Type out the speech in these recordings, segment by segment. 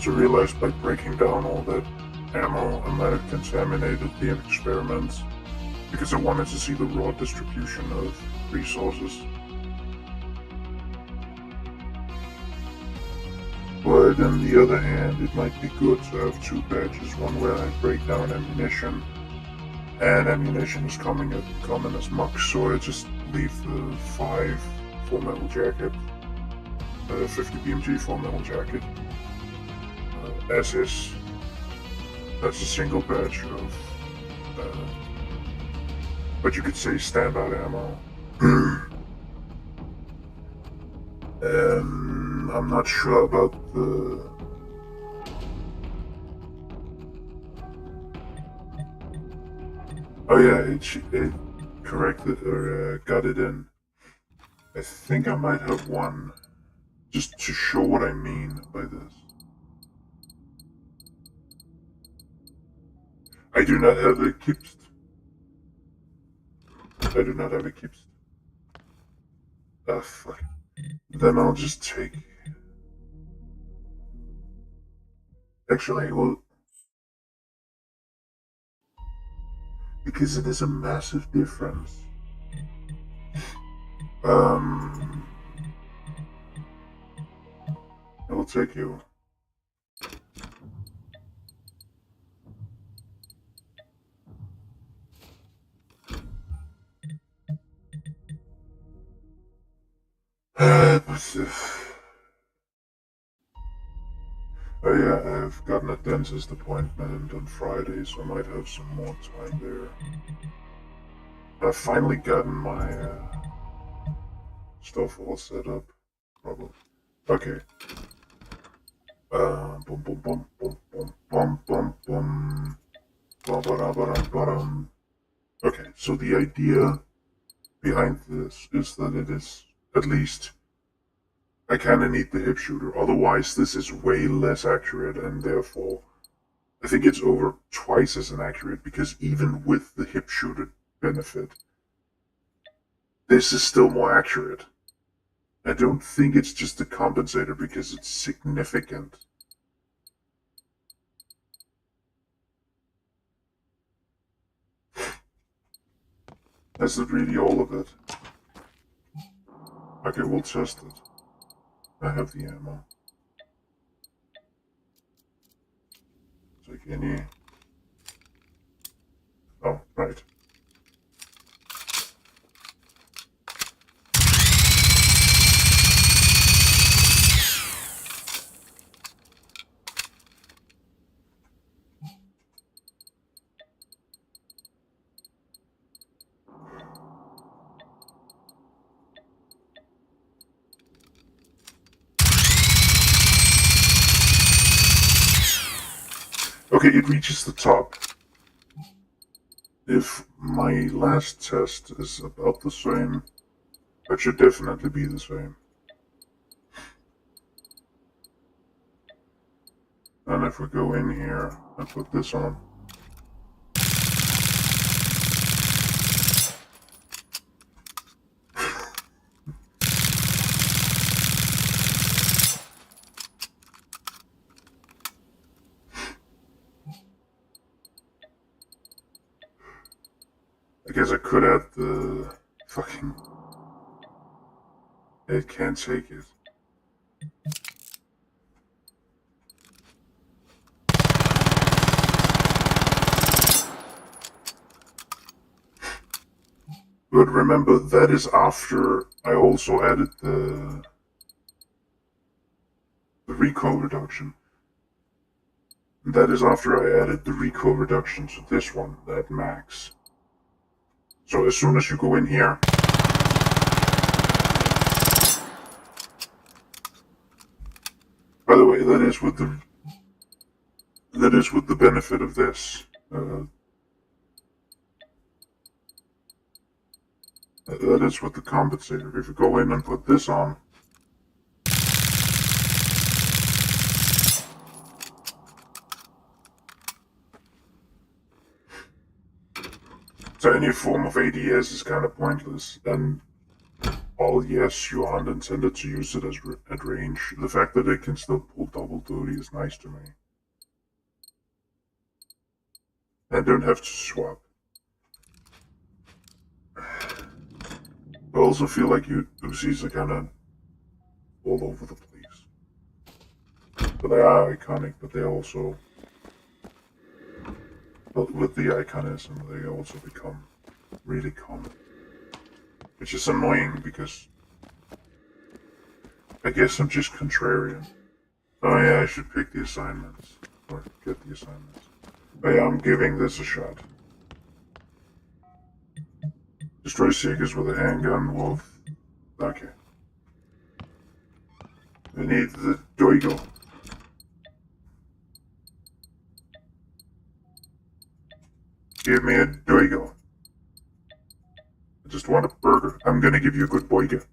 also realized by breaking down all that ammo, I might have contaminated the experiments because I wanted to see the raw distribution of resources. But on the other hand, it might be good to have two batches, one where I break down ammunition, and ammunition is common as muck, so I just leave the 5 full metal jacket, 50 BMG full metal jacket, as is. That's a single batch of, what you could say, standard ammo. I'm not sure about the... Oh yeah, it corrected, or got it in. I think I might have one, just to show what I mean by this. I do not have a Kipst. I do not have a Kipst. Ah, fuck. Then I'll just take... Actually, well... Because it is a massive difference. I will take you. Oh yeah, I've gotten a dentist appointment on Friday, so I might have some more time there. I've finally gotten my stuff all set up. Probably. Okay. Boom, boom, boom, boom, boom, boom, boom, boom. Ba-ba-da-ba-dum-ba-dum. Okay, so the idea behind this is that it is, at least, I kinda need the hip shooter, otherwise this is way less accurate, and therefore I think it's over twice as inaccurate, because even with the hip shooter benefit, this is still more accurate. I don't think it's just a compensator because it's significant. That's not really all of it. Okay, we'll test it. I have the ammo. Take any... Oh, right. Okay, it reaches the top. If my last test is about the same, that should definitely be the same. And if we go in here and put this on. I guess I could add the fucking... It can't take it. But remember, that is after I also added the recoil reduction. That is after I added the recoil reduction to this one, that max. So as soon as you go in here, by the way, that is with the benefit of this. That is with the compensator. If you go in and put this on, so any form of ADS is kind of pointless. And all yes, you aren't intended to use it at range. The fact that it can still pull double duty is nice to me. And don't have to swap. I also feel like Uzis are kind of all over the place. But they are iconic, but they also... But with the iconism, they also become really common. Which is annoying because I guess I'm just contrarian. Oh yeah, I should pick the assignments. Or get the assignments. But yeah, I'm giving this a shot. Destroy Seekers with a handgun, wolf. Okay. We need the Doigo. Give me a Doigo. I just want a burger. I'm gonna give you a good boiga.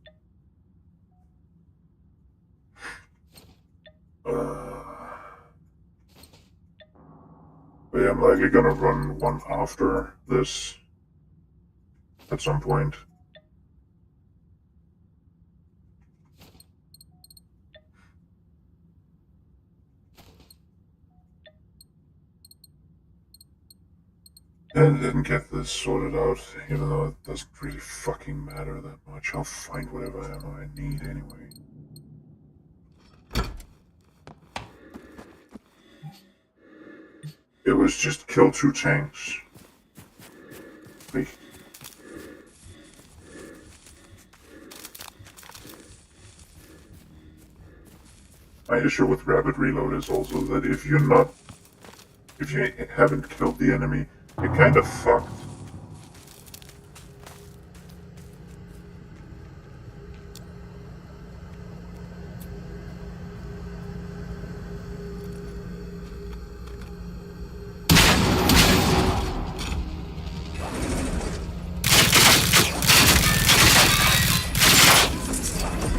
But yeah, I'm likely gonna run one after this at some point. And I didn't get this sorted out, even though it doesn't really fucking matter that much. I'll find whatever ammo I need anyway. It was just kill 2 tanks. Wait. My issue with rapid reload is also that if you haven't killed the enemy, you're kind of fucked.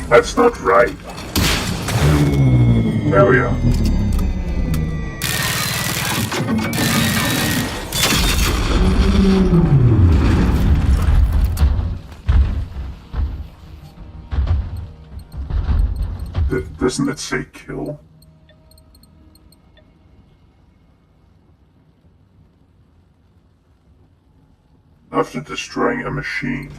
That's not right. Oh yeah. Doesn't it say kill? After destroying a machine.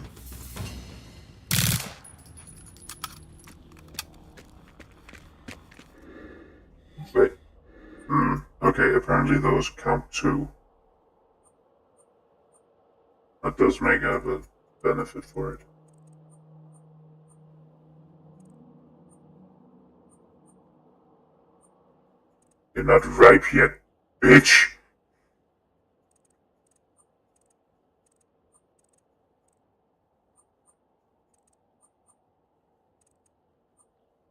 Wait. Okay, apparently those count too. That does make up a benefit for it. You're not ripe yet, bitch!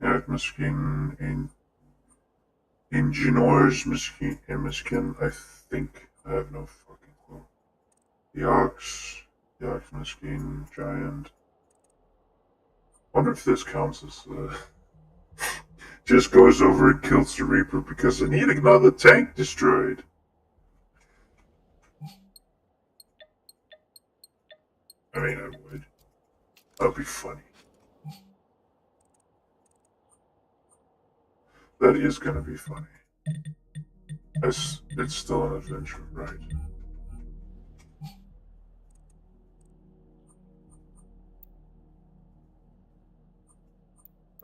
Ja, misschien ingenieurs, misschien, I think. I have no fucking clue. Yaks misschien, giant. Wonder if this counts as, just goes over and kills the Reaper because I need another tank destroyed. I mean, I would. That'd be funny. That is gonna be funny. It's still an adventure, right?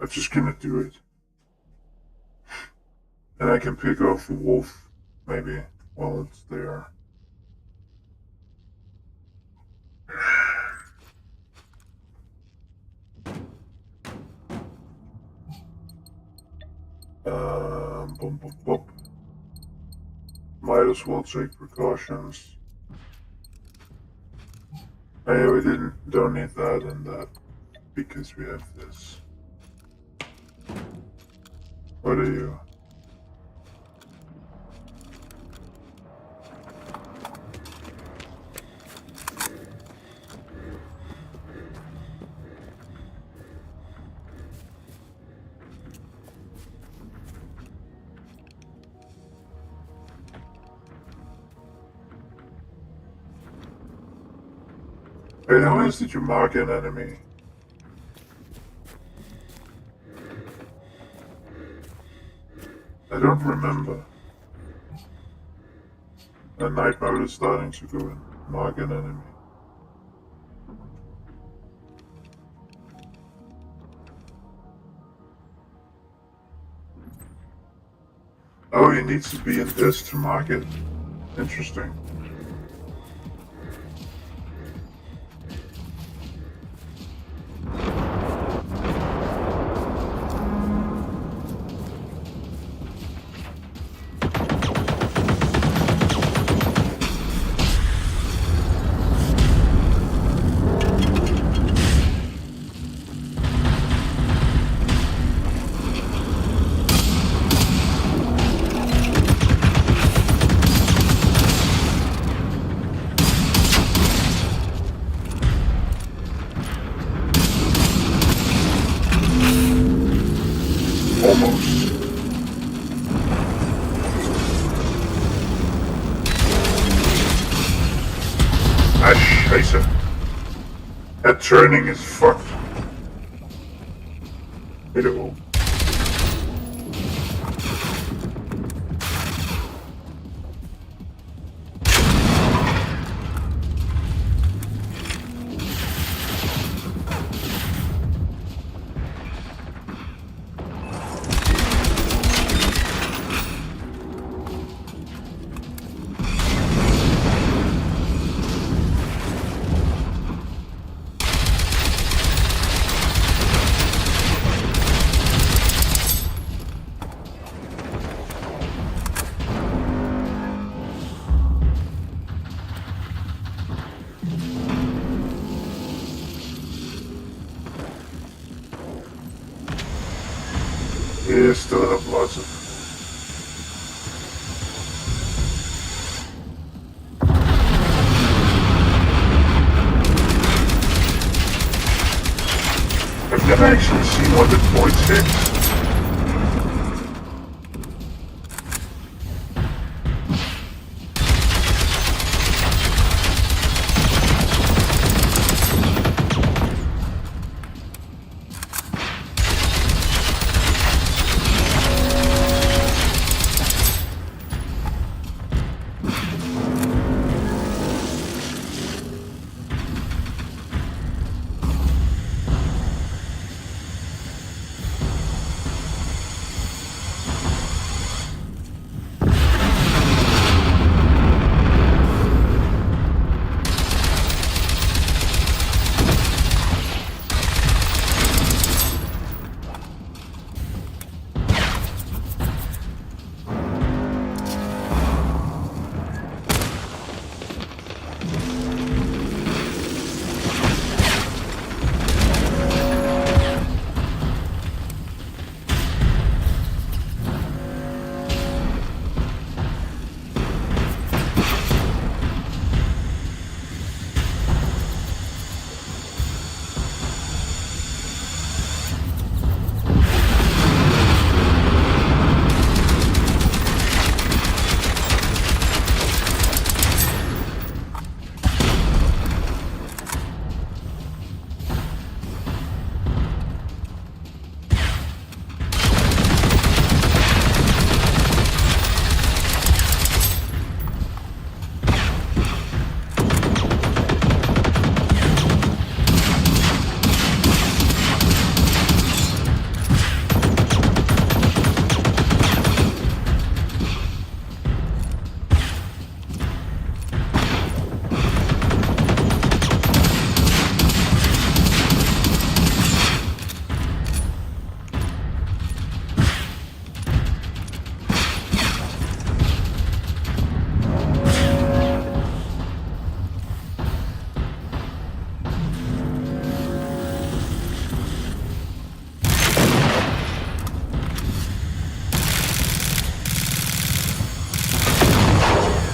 I'm just gonna do it. And I can pick off the wolf, maybe, while it's there. Boom, boom, boom. Might as well take precautions. Hey, we don't need that and that, because we have this. What are you? Wait, how else did you mark an enemy? I don't remember. A night mode is starting to go and mark an enemy. Oh, he needs to be in this to mark it. Interesting. Almost. Ah, scheiße. That turning is fucked. Pitiful. Yeah, still have lots of. I've never actually seen one that points hits.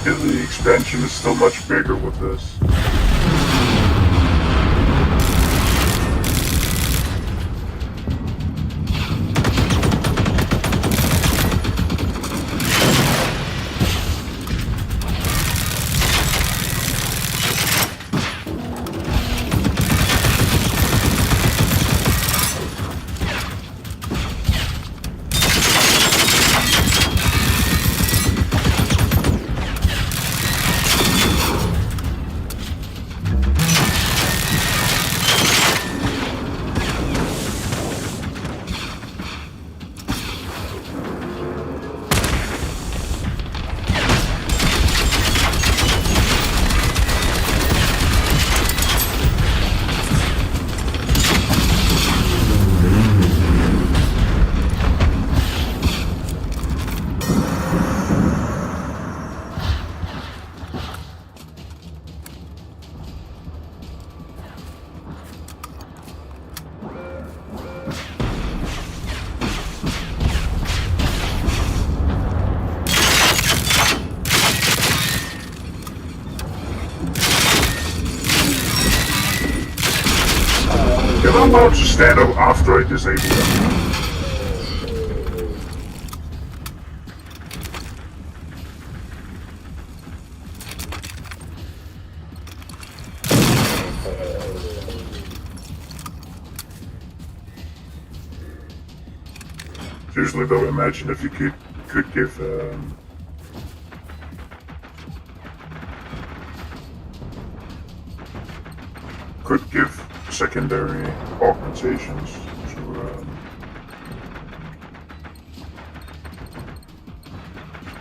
The expansion is still much bigger with this. allowed to stand up after I disable them. Seriously though, imagine if you could give secondary augmentations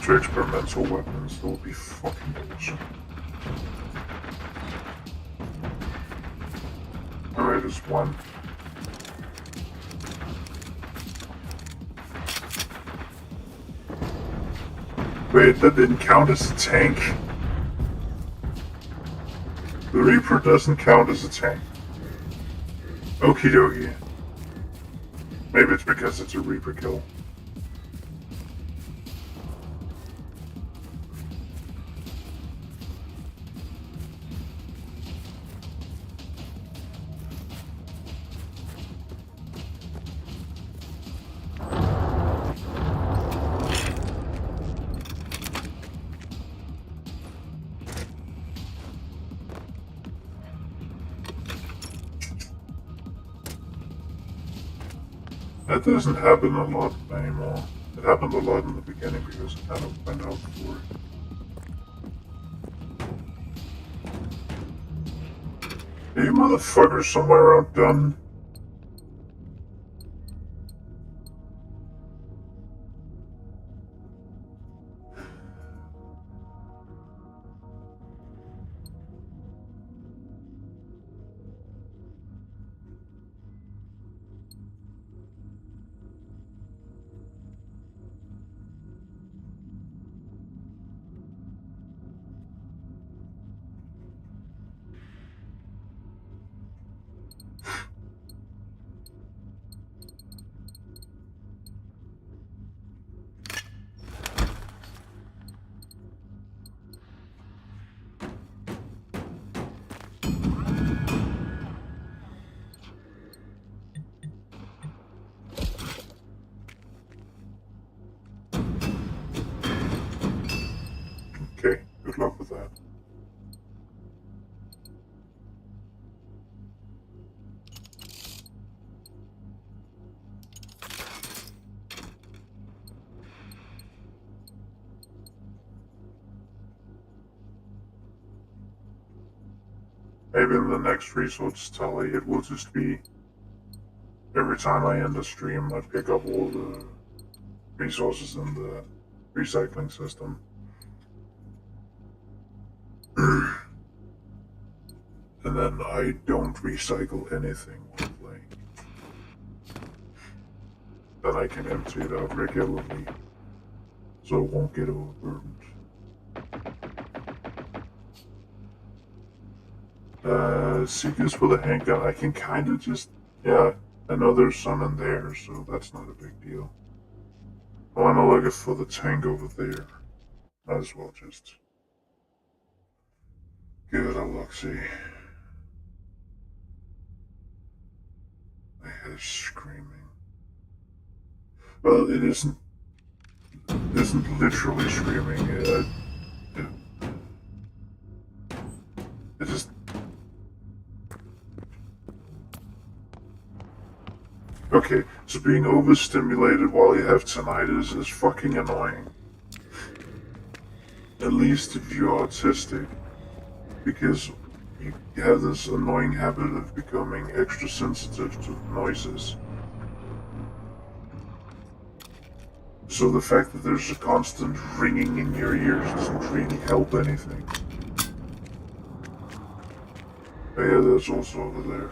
to experimental weapons. That would be fucking awesome. Alright, there's one. Wait, that didn't count as a tank. The Reaper doesn't count as a tank. Okie dokie. Maybe it's because it's a Reaper kill. That doesn't happen a lot anymore. It happened a lot in the beginning because I kind of went out for it. Hey, you motherfuckers somewhere around done. Okay, good luck with that. Maybe in the next resource tally it will just be every time I end a stream I pick up all the resources in the recycling system. And then I don't recycle anything while playing. Then I can empty it out regularly, so it won't get overburdened. Seekers with a handgun, I can kind of just, yeah, I know there's some in there, so that's not a big deal. I want to look for the tank over there. Might as well just give it a look-see. My head is screaming. Well, it isn't literally screaming. It just... Okay, so being overstimulated while you have tinnitus is fucking annoying. At least if you're autistic, because you have this annoying habit of becoming extra sensitive to noises. So the fact that there's a constant ringing in your ears doesn't really help anything. But yeah, there's also over there.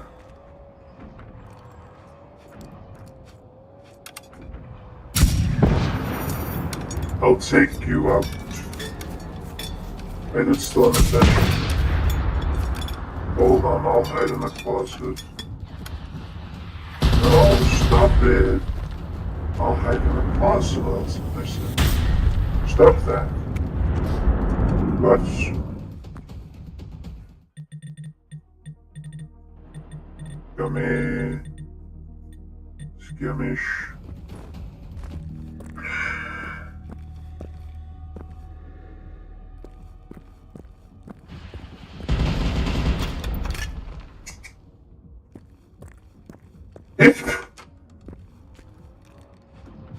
I'll take you out. Wait, it's still in the bed. Hold on, I'll hide in the closet. No, stop it. I'll hide in the closet, I said. Stop that. But... Scummy. Skirmish.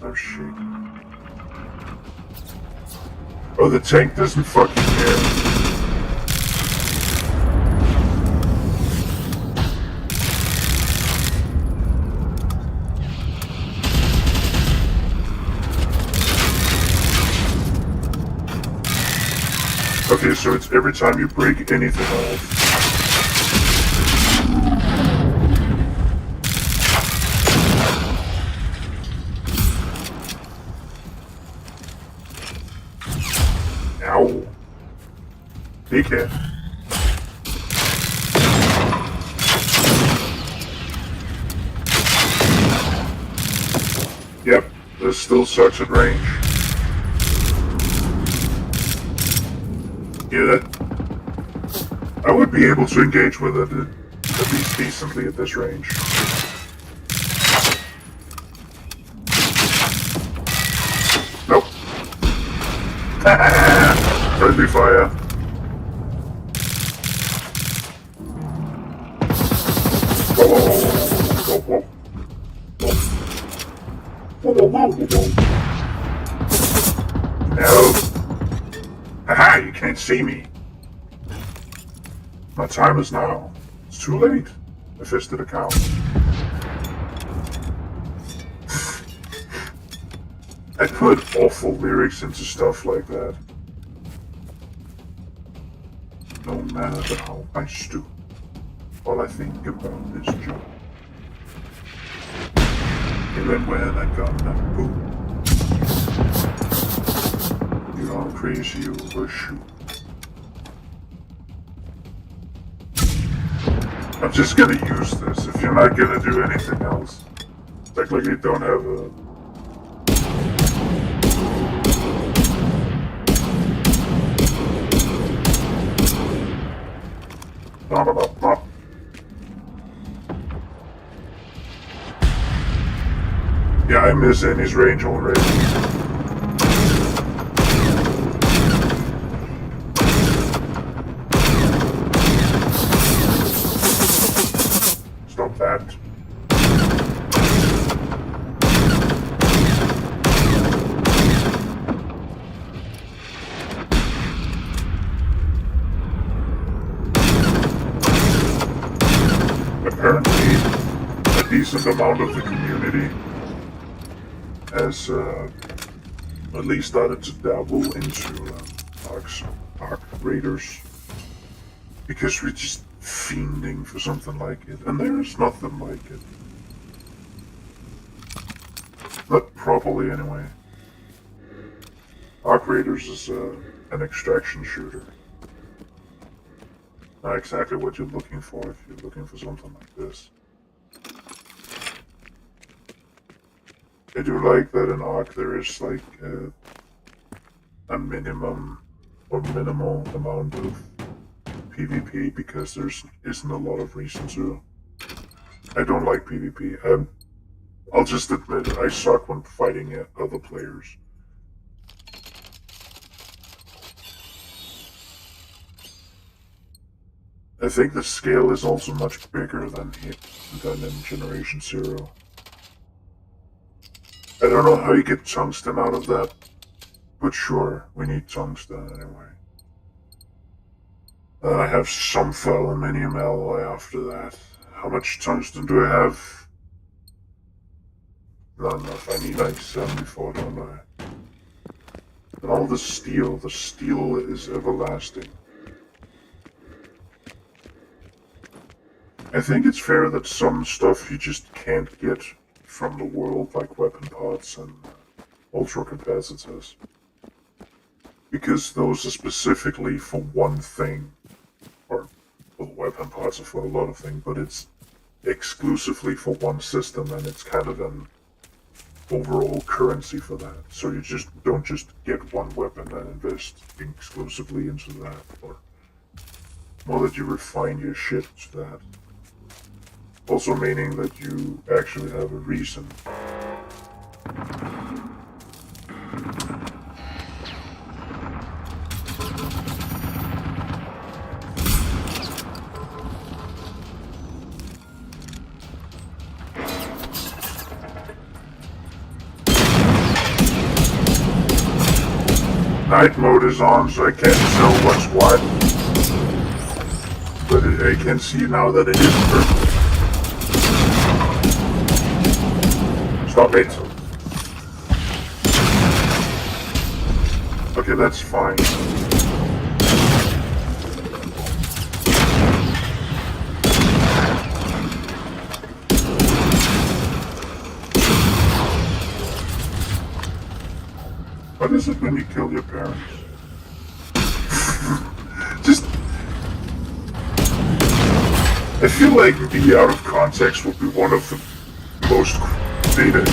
Oh shit. Oh, the tank doesn't fucking care. Okay, so it's every time you break anything off. Ow. Dickhead. Yep, this still sucks at range. Yeah, that... I would be able to engage with it at least decently at this range. Nope. Friendly fire. Whoa, whoa, whoa, whoa, whoa, whoa, whoa, whoa, whoa. No. Haha, you can't see me. My time is now. It's too late. I fisted a cow. I put awful lyrics into stuff like that. No matter how I stoop, all I think about is joy. Even when I got that boom, you don't crazy over shoot. I'm just gonna use this if you're not gonna do anything else. Act like you don't have a... Yeah, I miss Annie's range already. Stop that. Apparently, a decent amount of the community has at least started to dabble into Arc Raiders, because we're just fiending for something like it, and there's nothing like it. Not properly, anyway. Arc Raiders is an extraction shooter. Not exactly what you're looking for if you're looking for something like this. I do like that in Arc there is like a minimum or minimal amount of PvP, because there isn't a lot of reason to. I don't like PvP. I'll just admit it, I suck when fighting other players. I think the scale is also much bigger than in Generation Zero. I don't know how you get tungsten out of that, but sure, we need tungsten anyway. Then I have some aluminium alloy after that. How much tungsten do I have? Not enough. I need like 74, don't I? And all the steel is everlasting. I think it's fair that some stuff you just can't get from the world, like weapon parts and ultra capacitors, because those are specifically for one thing, or well, weapon parts are for a lot of things, but it's exclusively for one system, and it's kind of an overall currency for that. So you just don't just get one weapon and invest exclusively into that, or more that you refine your shit to that. Also meaning that you actually have a reason. Night mode is on, so I can't tell what's what. But I can see now that it is purple. Stop it. Okay, that's fine. What is it when you kill your parents? Just... I feel like the out of context would be one of the most data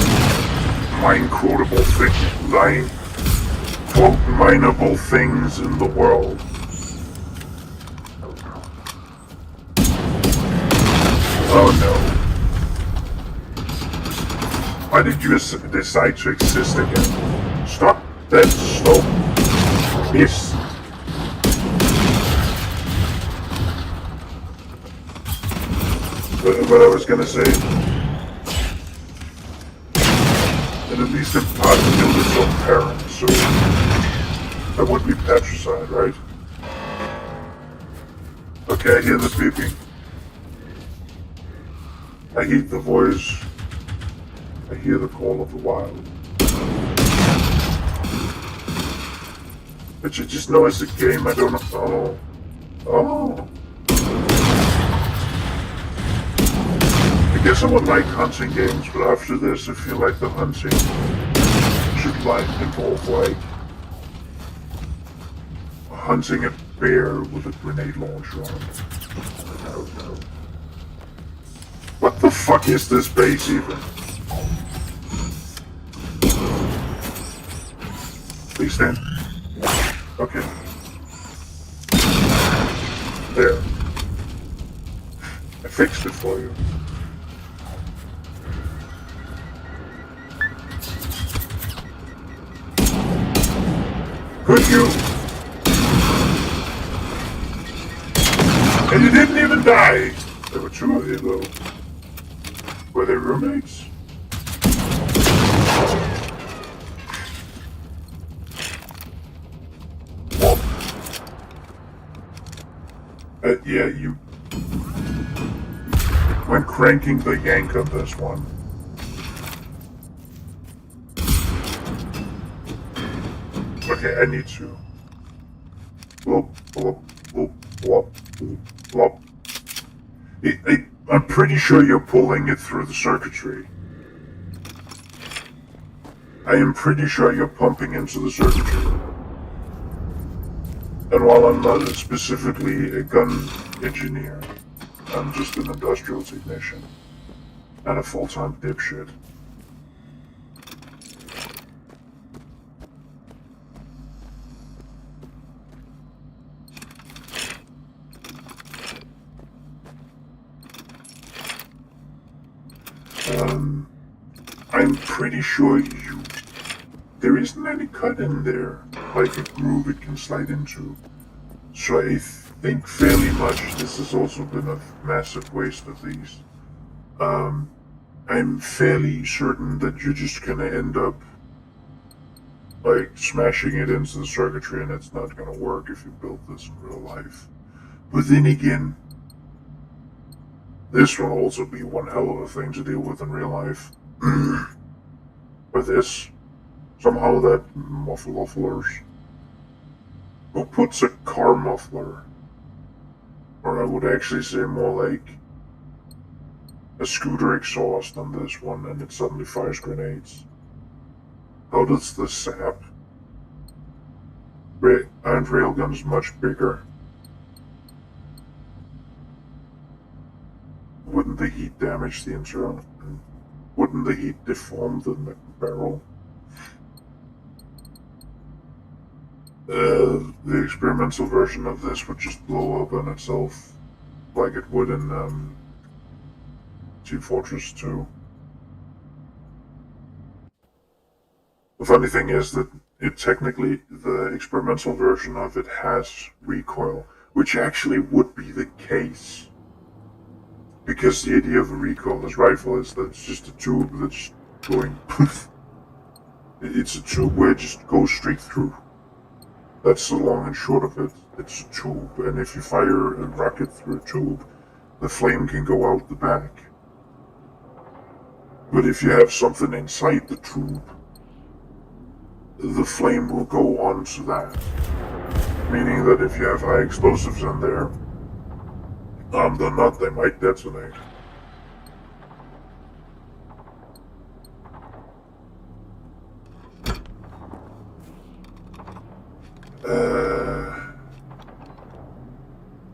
mine quotable things, line quote mineable things in the world. Oh no. Why did you decide to exist again? Stop that slow. Yes. What I was gonna say. And at least if Pod killed his own parents, so that would be patricide, right? Okay, I hear the beeping. I hear the voice. I hear the call of the wild. But you just know it's a game, I don't know. Oh. I guess I would like hunting games, but after this I feel like the hunting should involve like hunting a bear with a grenade launcher on it. What the fuck is this base even? Please stand. Okay. There. I fixed it for you. Could you? And you didn't even die! There were two of you though. Were they roommates? Yeah, you went cranking the yank on this one. Okay, I need to. Blop, blop, blop, blop, blop. I'm pretty sure you're pulling it through the circuitry. I am pretty sure you're pumping into the circuitry. And while I'm not specifically a gun engineer, I'm just an industrial technician and a full-time dipshit. I'm pretty sure there isn't any cut in there, like a groove it can slide into. So I think fairly much this has also been a massive waste of these. I'm fairly certain that you're just gonna end up like smashing it into the circuitry and it's not gonna work if you build this in real life. But then again, this will also be one hell of a thing to deal with in real life. With this, somehow that mufflers. Who puts a car muffler? Or I would actually say more like a scooter exhaust on this one and it suddenly fires grenades. How does this sap? Iron railgun's much bigger. Wouldn't the heat damage the internal? Wouldn't the heat deform the barrel? The experimental version of this would just blow up on itself, like it would in Team Fortress 2. The funny thing is that it technically, the experimental version of it has recoil, which actually would be the case. Because the idea of a recoilless rifle is that it's just a tube that's going poof. It's a tube where it just goes straight through. That's the long and short of it. It's a tube, and if you fire a rocket through a tube, the flame can go out the back. But if you have something inside the tube, the flame will go onto that. Meaning that if you have high explosives in there, they're not, they might detonate.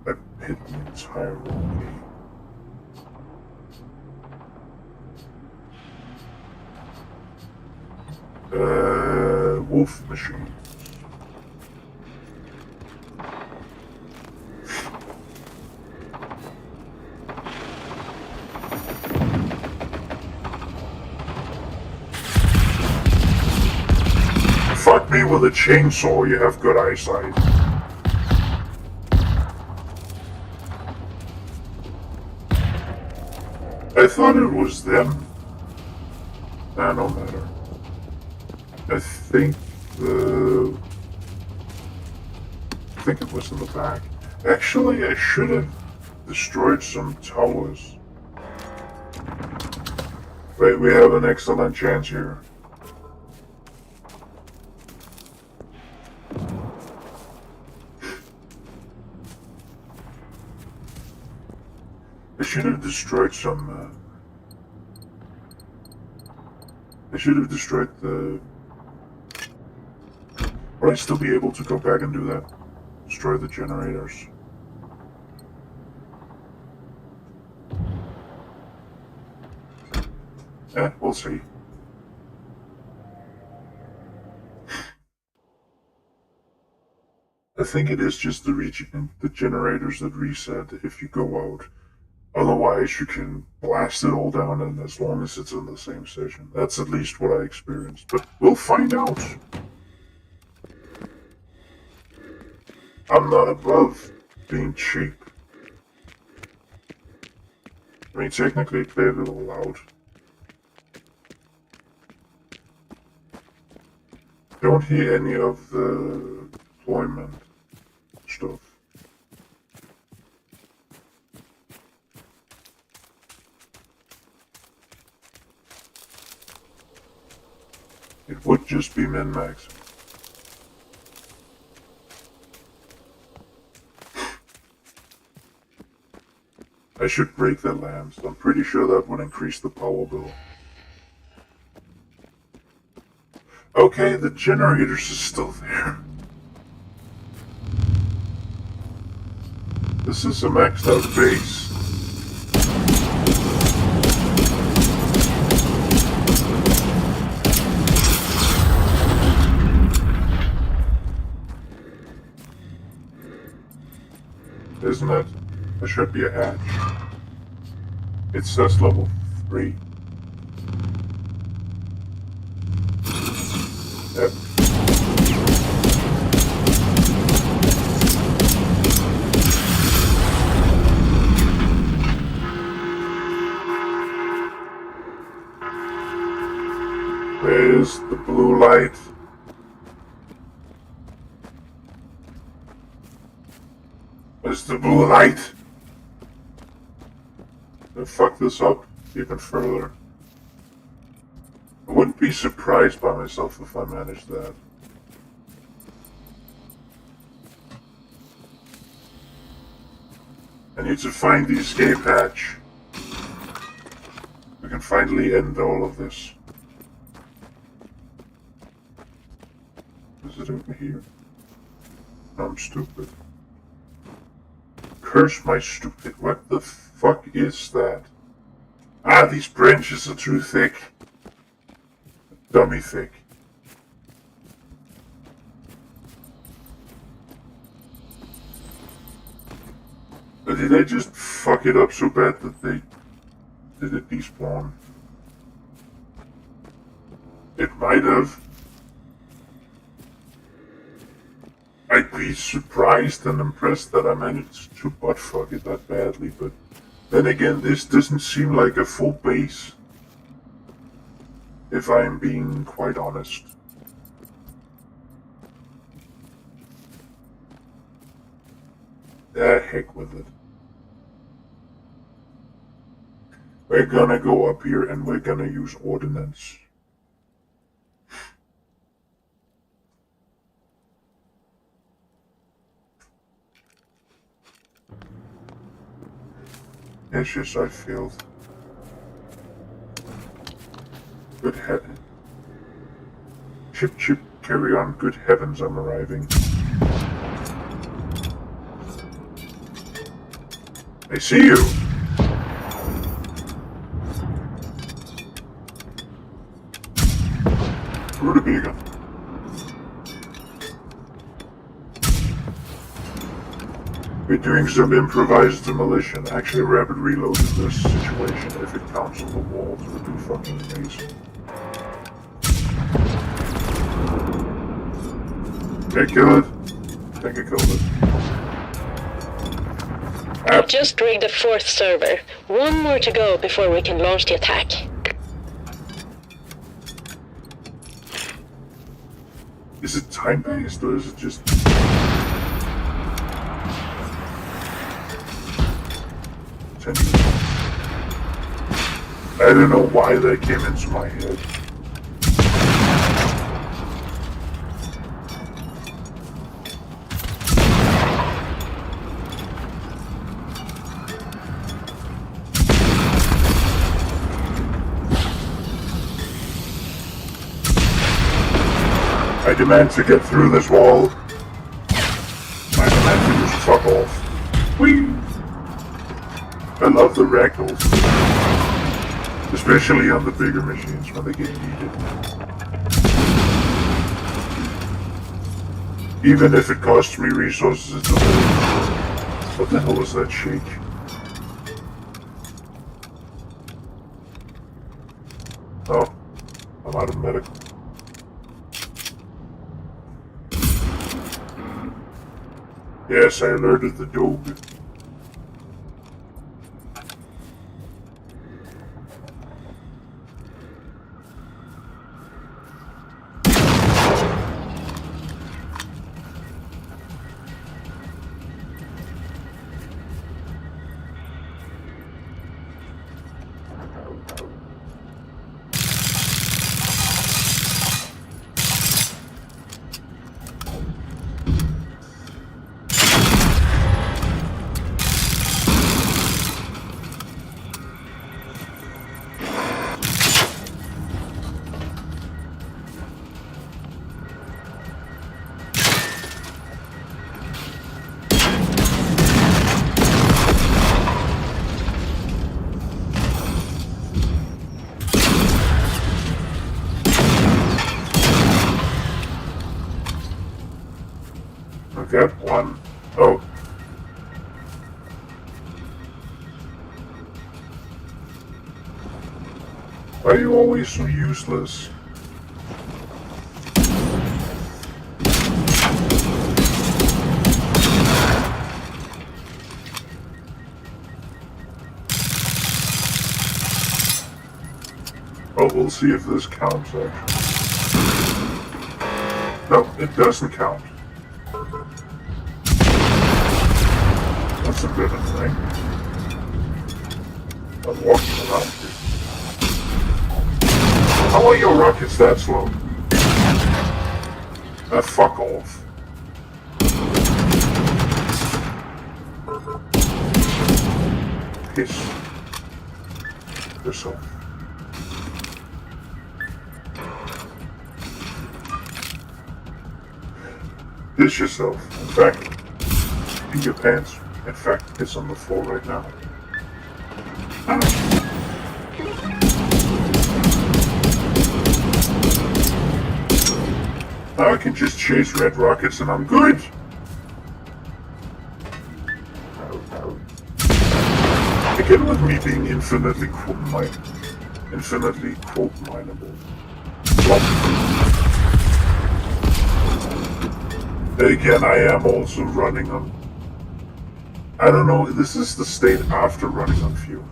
I hit the entire room. Wolf machine. Fuck me with a chainsaw, you have good eyesight. I thought it was them. Nah, no matter. I think it was in the back. Actually, I should have destroyed some towers. Wait, we have an excellent chance here. I should have destroyed some, I should have destroyed the... Would I still be able to go back and do that? Destroy the generators. We'll see. I think it is just the generators that reset if you go out. Otherwise, you can blast it all down, and as long as it's in the same session. That's at least what I experienced, but we'll find out. I'm not above being cheap. I mean, technically, it played it all out. Don't hear any of the deployment stuff. It would just be min-max. I should break the lamps. I'm pretty sure that would increase the power bill. Okay, the generators is still there. This is a maxed out base. Isn't it? There should be a hatch. It says level 3. Yep. There's the blue light. There's the blue light. Fuck this up even further. I wouldn't be surprised by myself if I managed that. I need to find the escape hatch. We can finally end all of this. Is it over here? No, I'm stupid. Curse my stupid. What the fuck is that? Ah, these branches are too thick. Dummy thick. But did I just fuck it up so bad that they Did it despawn? It might have. I'd be surprised and impressed that I managed to buttfuck it that badly, but then again, this doesn't seem like a full base. If I'm being quite honest. The heck with it. We're gonna go up here and we're gonna use ordnance. Yes, I failed. Good heaven. Chip, carry on. Good heavens, I'm arriving. I see you! Rutabiga. We're doing some improvised demolition. Actually, rapid reload in this situation, if it counts on the walls, would be fucking amazing. Did I kill it? I think I killed it. I just rigged the 4th server. One more to go before we can launch the attack. Is it time-based or is it just... I don't know why that came into my head. I demand to get through this wall. I demand to just fuck off. Whee! I love the ragdolls. Especially on the bigger machines when they get needed. Even if it costs me resources, it's okay. What the hell was that shake? Oh, I'm out of medical. Yes, I alerted the dog. Got one. Oh. Why are you always so useless? Oh, we'll see if this counts, actually. No, it doesn't count. That's a bit annoying. I'm walking around here. How are your rockets that slow? Fuck off. Piss yourself. Piss yourself. In fact, in your pants. In fact, it's on the floor right now. Now I can just chase red rockets and I'm good. I Again, with me being infinitely quote mineable. Again, I am also running on. I don't know. This is the state after running on fumes.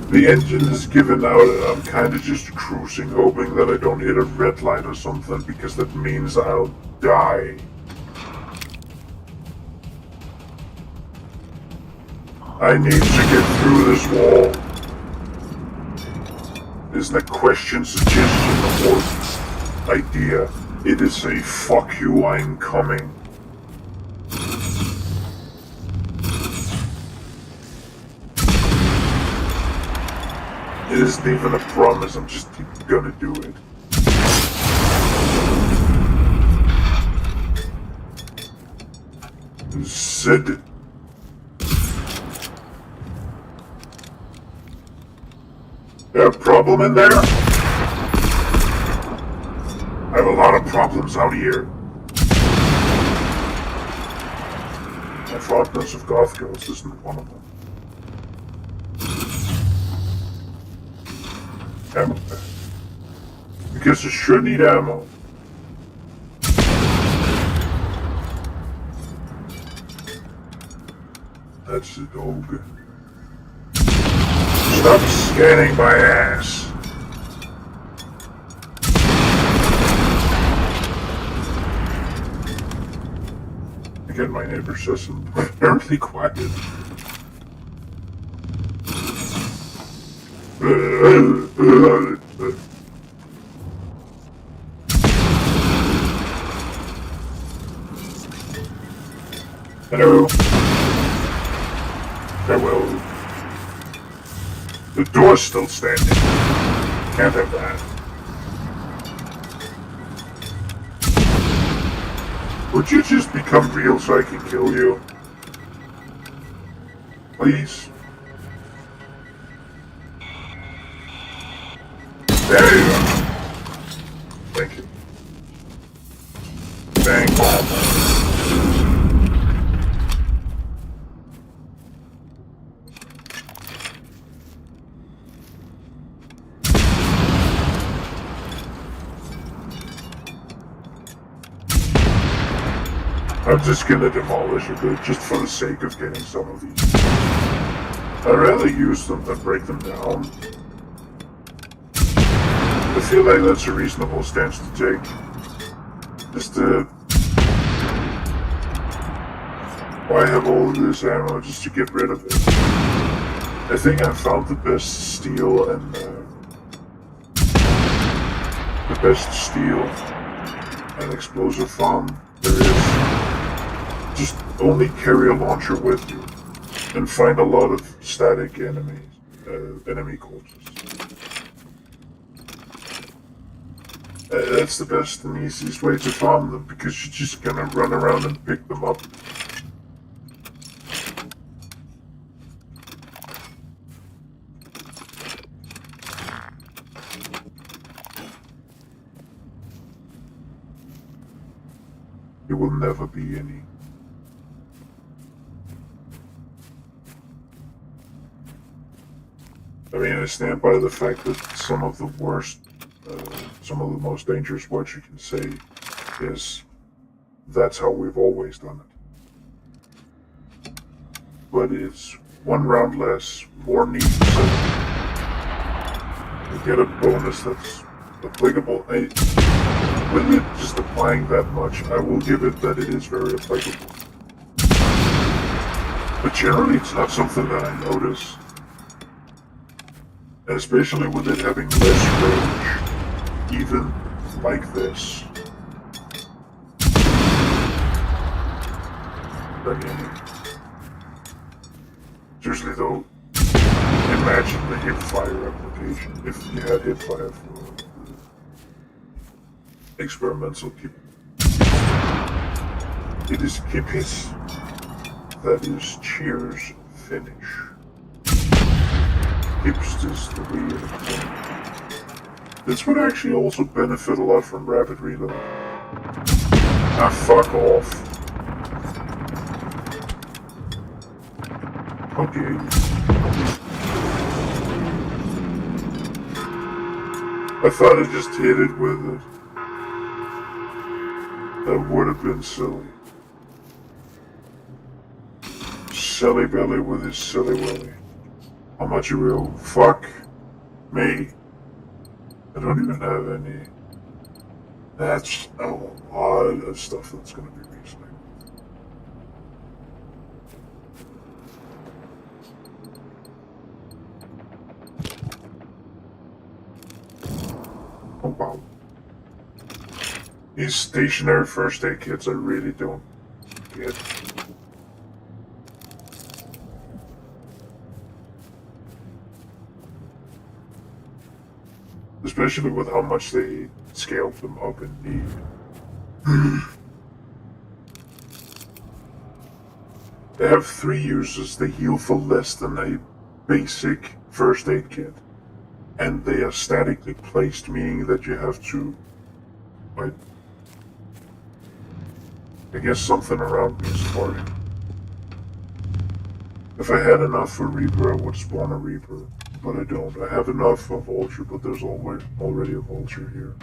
The engine is given out and I'm kind of just cruising, hoping that I don't hit a red light or something, because that means I'll die. I need to get through this wall. Isn't a question, suggestion, or idea. It is a fuck you, I'm coming. It isn't even a promise, I'm just gonna do it. Said it. Got a problem in there? I have a lot of problems out here. My fondness of goth girls isn't one of them. Ammo pack. I guess I should need ammo. That's the dog. Stop scanning my ass. Again, my neighbor says some apparently quiet. Hello. Farewell. The door's still standing. Can't have that. Would you just become real so I can kill you? Please? There you go. Thank you. Thank you. I'm just gonna demolish a bit just for the sake of getting some of these. I'd rather use them than break them down. I feel like that's a reasonable stance to take. Just to... Why have all of this ammo just to get rid of it? I think I found the best steel and the best steel and explosive farm there is. Just only carry a launcher with you and find a lot of static enemy corpses. That's the best and easiest way to farm them, because you're just gonna run around and pick them up. There will never be any. I mean, I stand by the fact that some of the most dangerous words you can say is, that's how we've always done it. But it's one round less, more needs, you get a bonus that's applicable. With it just applying that much, I will give it that it is very applicable. But generally, it's not something that I notice. And especially with it having less range, even like this. I mean, seriously though, imagine the hipfire application if you had hipfire for experimental people. It is Kippis. That is Cheers finish. Hipsters the real thing. This would actually also benefit a lot from rapid reload. Ah, fuck off. Okay. I thought I just hit it with it. That would have been silly. Silly Billy with his silly Willy. How much you real? Fuck me. I don't even have any. That's a lot of stuff that's gonna be recycled. Oh wow. These stationary first aid kits I really don't get. Especially with how much they scaled them up in need. They have 3 uses. They heal for less than a basic first aid kit. And they are statically placed, meaning that you have to, like, I guess something around me is farting. If I had enough for Reaper, I would spawn a Reaper. But I don't. I have enough for Vulture, but there's already a Vulture here.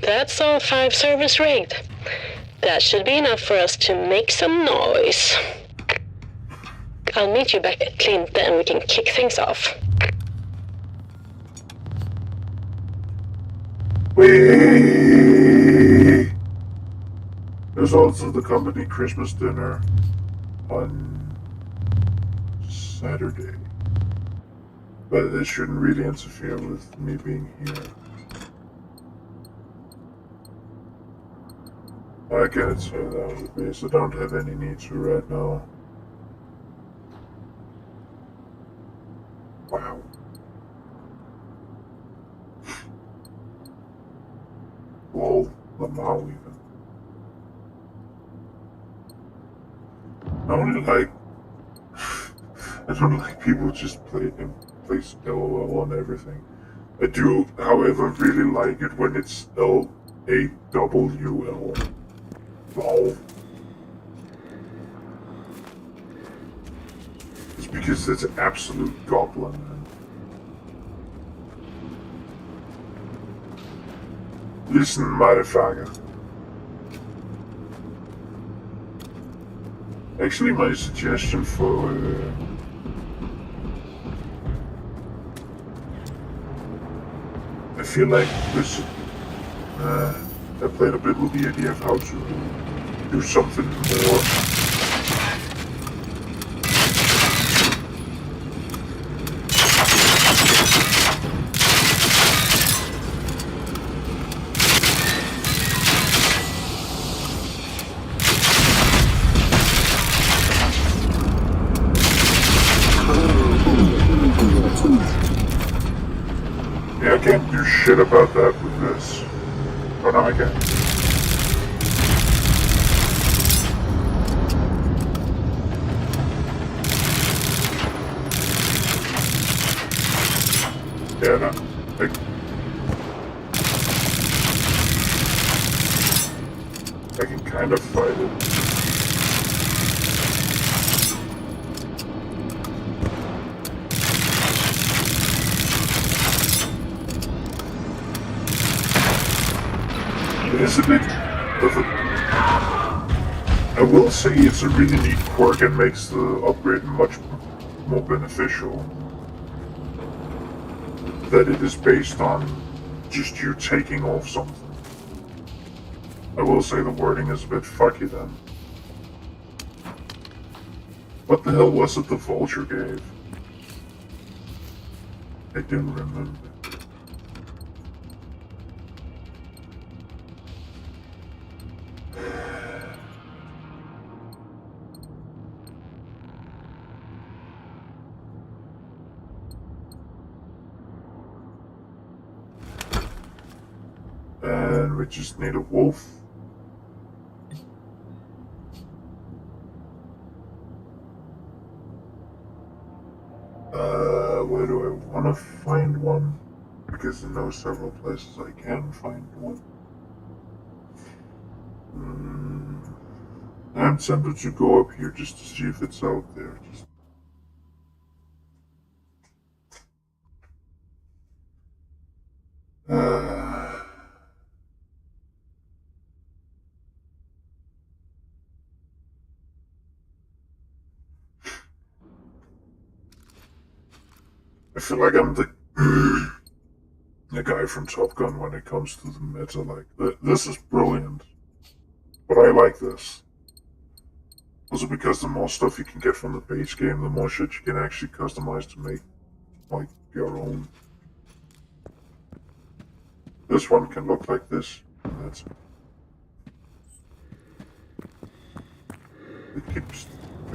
That's all 5 servers rigged. That should be enough for us to make some noise. I'll meet you back at Clint and we can kick things off. Whee! There's also the company Christmas dinner on Saturday. But this shouldn't really interfere with me being here. I can't say that on the base. I don't have any need to right now. Wow. Lol, Lamau even. I don't like people just place LOL on everything. I do, however, really like it when it's LAWL. Lol. It's because it's an absolute goblin, man. Listen, motherfucker. Actually, my suggestion for I feel like this. I played a bit with the idea of how to do something more. Yeah, I can't do shit about that with this. Oh no, I can. Yeah, no. I can kind of fight it. It is a bit of a... I will say it's a really neat quirk and makes the upgrade much more beneficial. That it is based on just you taking off something. I will say the wording is a bit fucky then. What the hell was it the Vulture gave? I didn't remember. And we just need a wolf. want to find one because I know several places I can find one. I'm tempted to go up here just to see if it's out there. I feel like I'm the guy from Top Gun when it comes to the meta. Like, this is brilliant, but I like this. Also because the more stuff you can get from the base game, the more shit you can actually customize to make, like, your own. This one can look like this. That's it. It can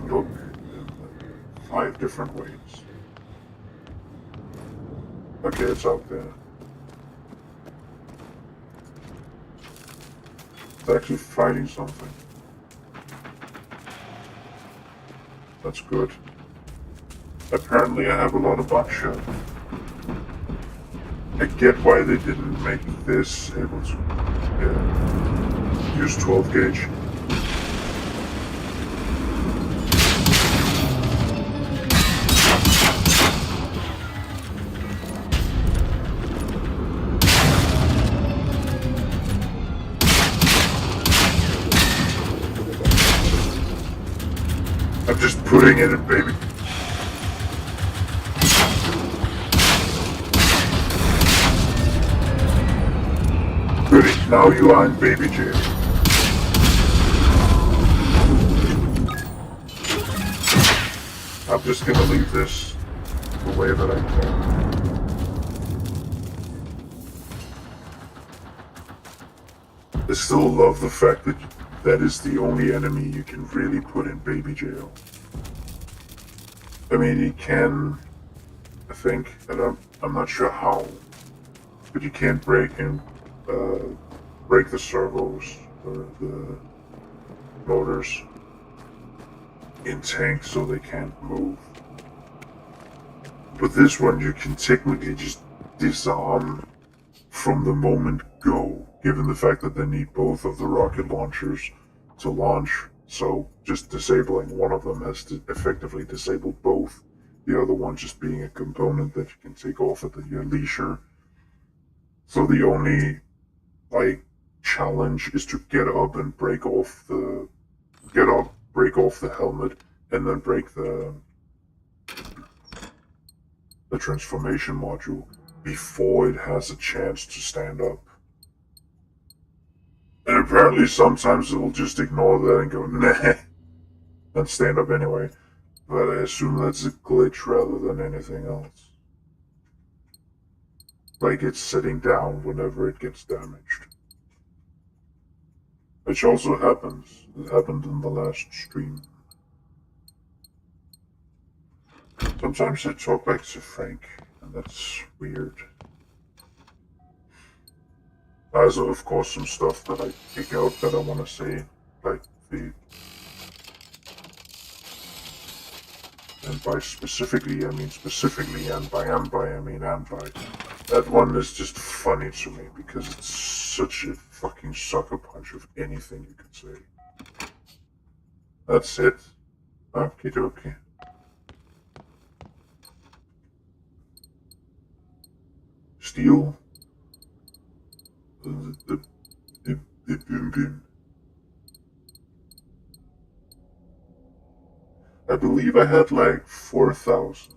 look in 5 different ways. Okay, it's out there. It's actually fighting something. That's good. Apparently I have a lot of buckshot. I get why they didn't make this able to use 12 gauge. I'm just putting it in, baby. Goody, now you are in baby jail. I'm just gonna leave this the way that I can. I still love the fact that that is the only enemy you can really put in baby jail. I mean, you can, I think, and I'm not sure how, but you can't break the servos or the motors in tanks so they can't move. But this one you can technically just disarm from the moment go, given the fact that they need both of the rocket launchers to launch. So just disabling one of them has to effectively disabled both. The other one just being a component that you can take off at your leisure. So the only challenge is to get up and break off the helmet, and then break the transformation module before it has a chance to stand up. And apparently sometimes it will just ignore that and go, nah, and stand up anyway. But I assume that's a glitch rather than anything else. Like it's sitting down whenever it gets damaged. Which also happens. It happened in the last stream. Sometimes I talk like to Frank, and that's weird. There's of course some stuff that I pick out that I want to say, like the... And by specifically, I mean specifically, and by I mean and by. That one is just funny to me because it's such a fucking sucker punch of anything you could say. That's it. Okie dokie. Steel. The boom boom. I believe I had like 4,000.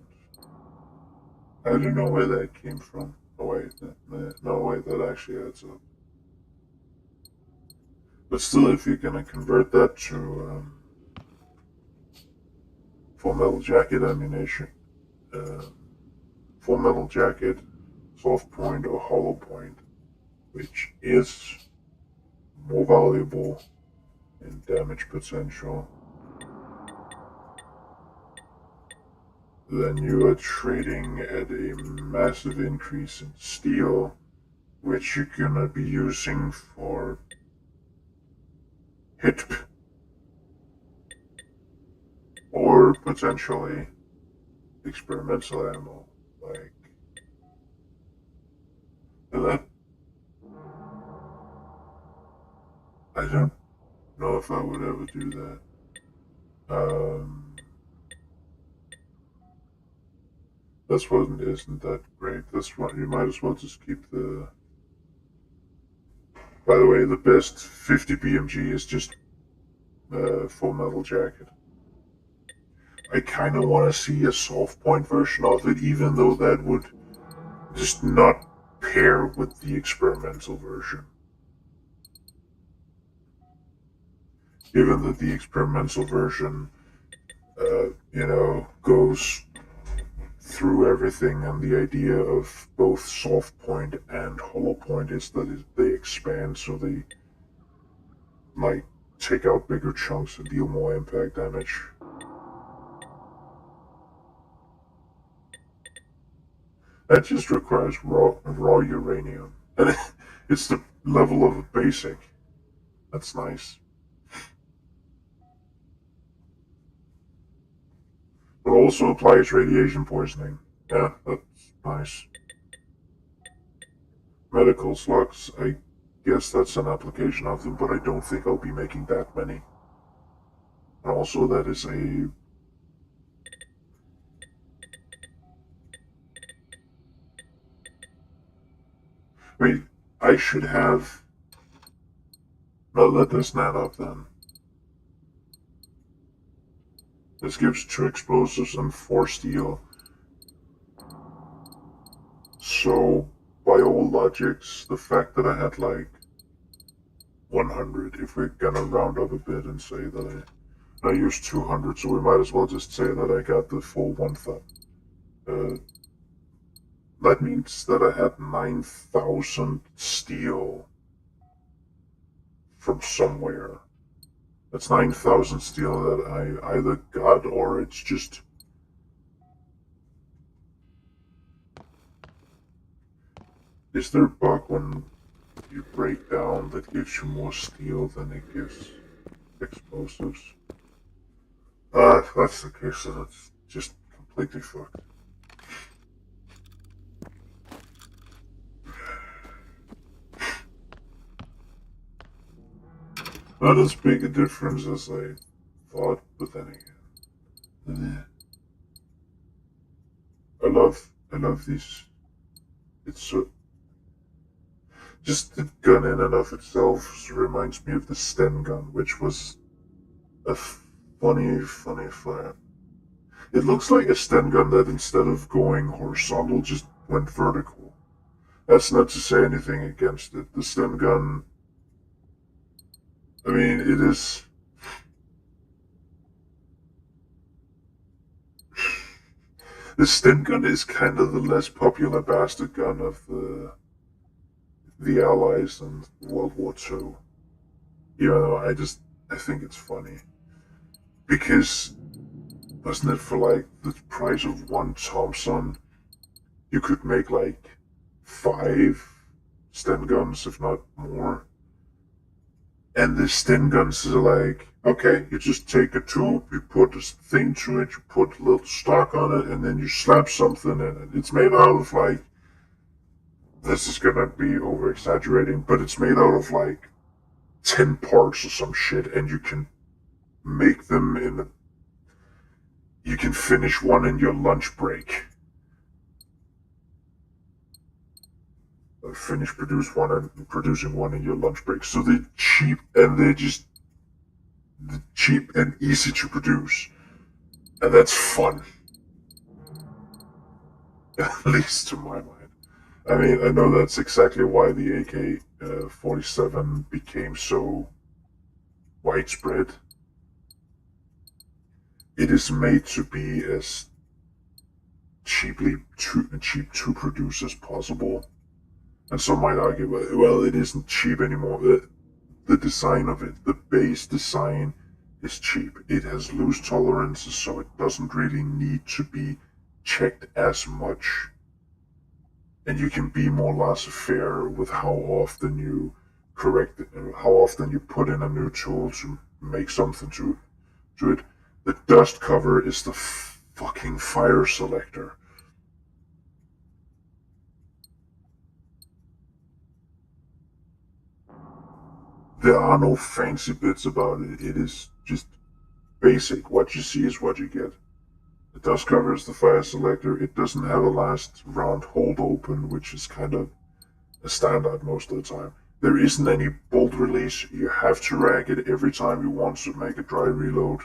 I don't know where that came from. Oh wait, no wait, that actually adds up. But still, if you're gonna convert that to full metal jacket ammunition, full metal jacket, soft point or hollow point, which is more valuable in damage potential, then you are trading at a massive increase in steel, which you're gonna be using for hit or potentially experimental ammo, like I don't know if I would ever do that. This one isn't that great. This one, you might as well just keep the... By the way, the best 50 BMG is just Full Metal Jacket. I kind of want to see a soft point version of it, even though that would just not pair with the experimental version. Given that the experimental version, goes through everything, and the idea of both soft point and hollow point is that they expand, so they might take out bigger chunks and deal more impact damage. That just requires raw uranium, and it's the level of a basic. That's nice. But also applies radiation poisoning. Yeah, that's nice. Medical slugs, I guess that's an application of them, but I don't think I'll be making that many. And also, that is a... Wait, I should have... No, let this not up then. This gives 2 explosives and 4 steel. So, by all logics, the fact that I had like 100, if we're gonna round up a bit and say that I used 200, so we might as well just say that I got the full 1,000. That means that I had 9,000 steel from somewhere. That's 9,000 steel that I either got or it's just... Is there a bug when you break down that gives you more steel than it gives explosives? If that's the case, then it's just completely fucked. Not as big a difference as I thought, but then again, I love these. It's so... Just the gun in and of itself reminds me of the Sten gun, which was a funny fire. It looks like a Sten gun that instead of going horizontal just went vertical. That's not to say anything against it. The Sten gun, I mean, it is... The Sten gun is kind of the less popular bastard gun of the Allies in World War II. Even though I think it's funny. Because, wasn't it for like the price of 1 Thompson, you could make like 5 Sten guns, if not more. And the Sten guns are like, okay, you just take a tube, you put a thing through it, you put a little stock on it, and then you slap something in it. It's made out of like, this is gonna be over exaggerating, but it's made out of like 10 parts or some shit, and you can make them you can finish one in your lunch break. Producing one in your lunch break. So they're cheap and cheap and easy to produce. And that's fun. At least to my mind. I mean, I know that's exactly why the AK-47 became so widespread. It is made to be as cheap to produce as possible. And some might argue, well, it isn't cheap anymore. The design of it, the base design is cheap. It has loose tolerances, so it doesn't really need to be checked as much. And you can be more laissez-faire with how often you correct it, and how often you put in a new tool to make something to it. The dust cover is the fucking fire selector. There are no fancy bits about it. It is just basic. What you see is what you get. It does covers the fire selector. It doesn't have a last round hold open, which is kind of a standard most of the time. There isn't any bolt release. You have to rag it every time you want to make a dry reload.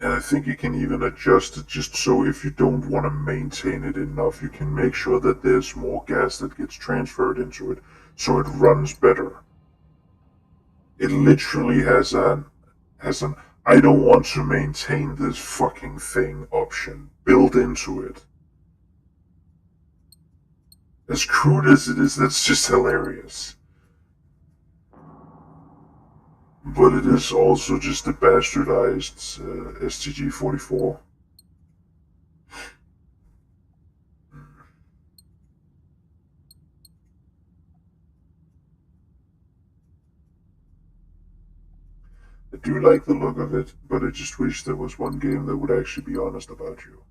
And I think you can even adjust it just so if you don't want to maintain it enough, you can make sure that there's more gas that gets transferred into it so it runs better. It literally has an I don't want to maintain this fucking thing option built into it. As crude as it is, that's just hilarious. But it is also just a bastardized STG-44. I do like the look of it, but I just wish there was one game that would actually be honest about you.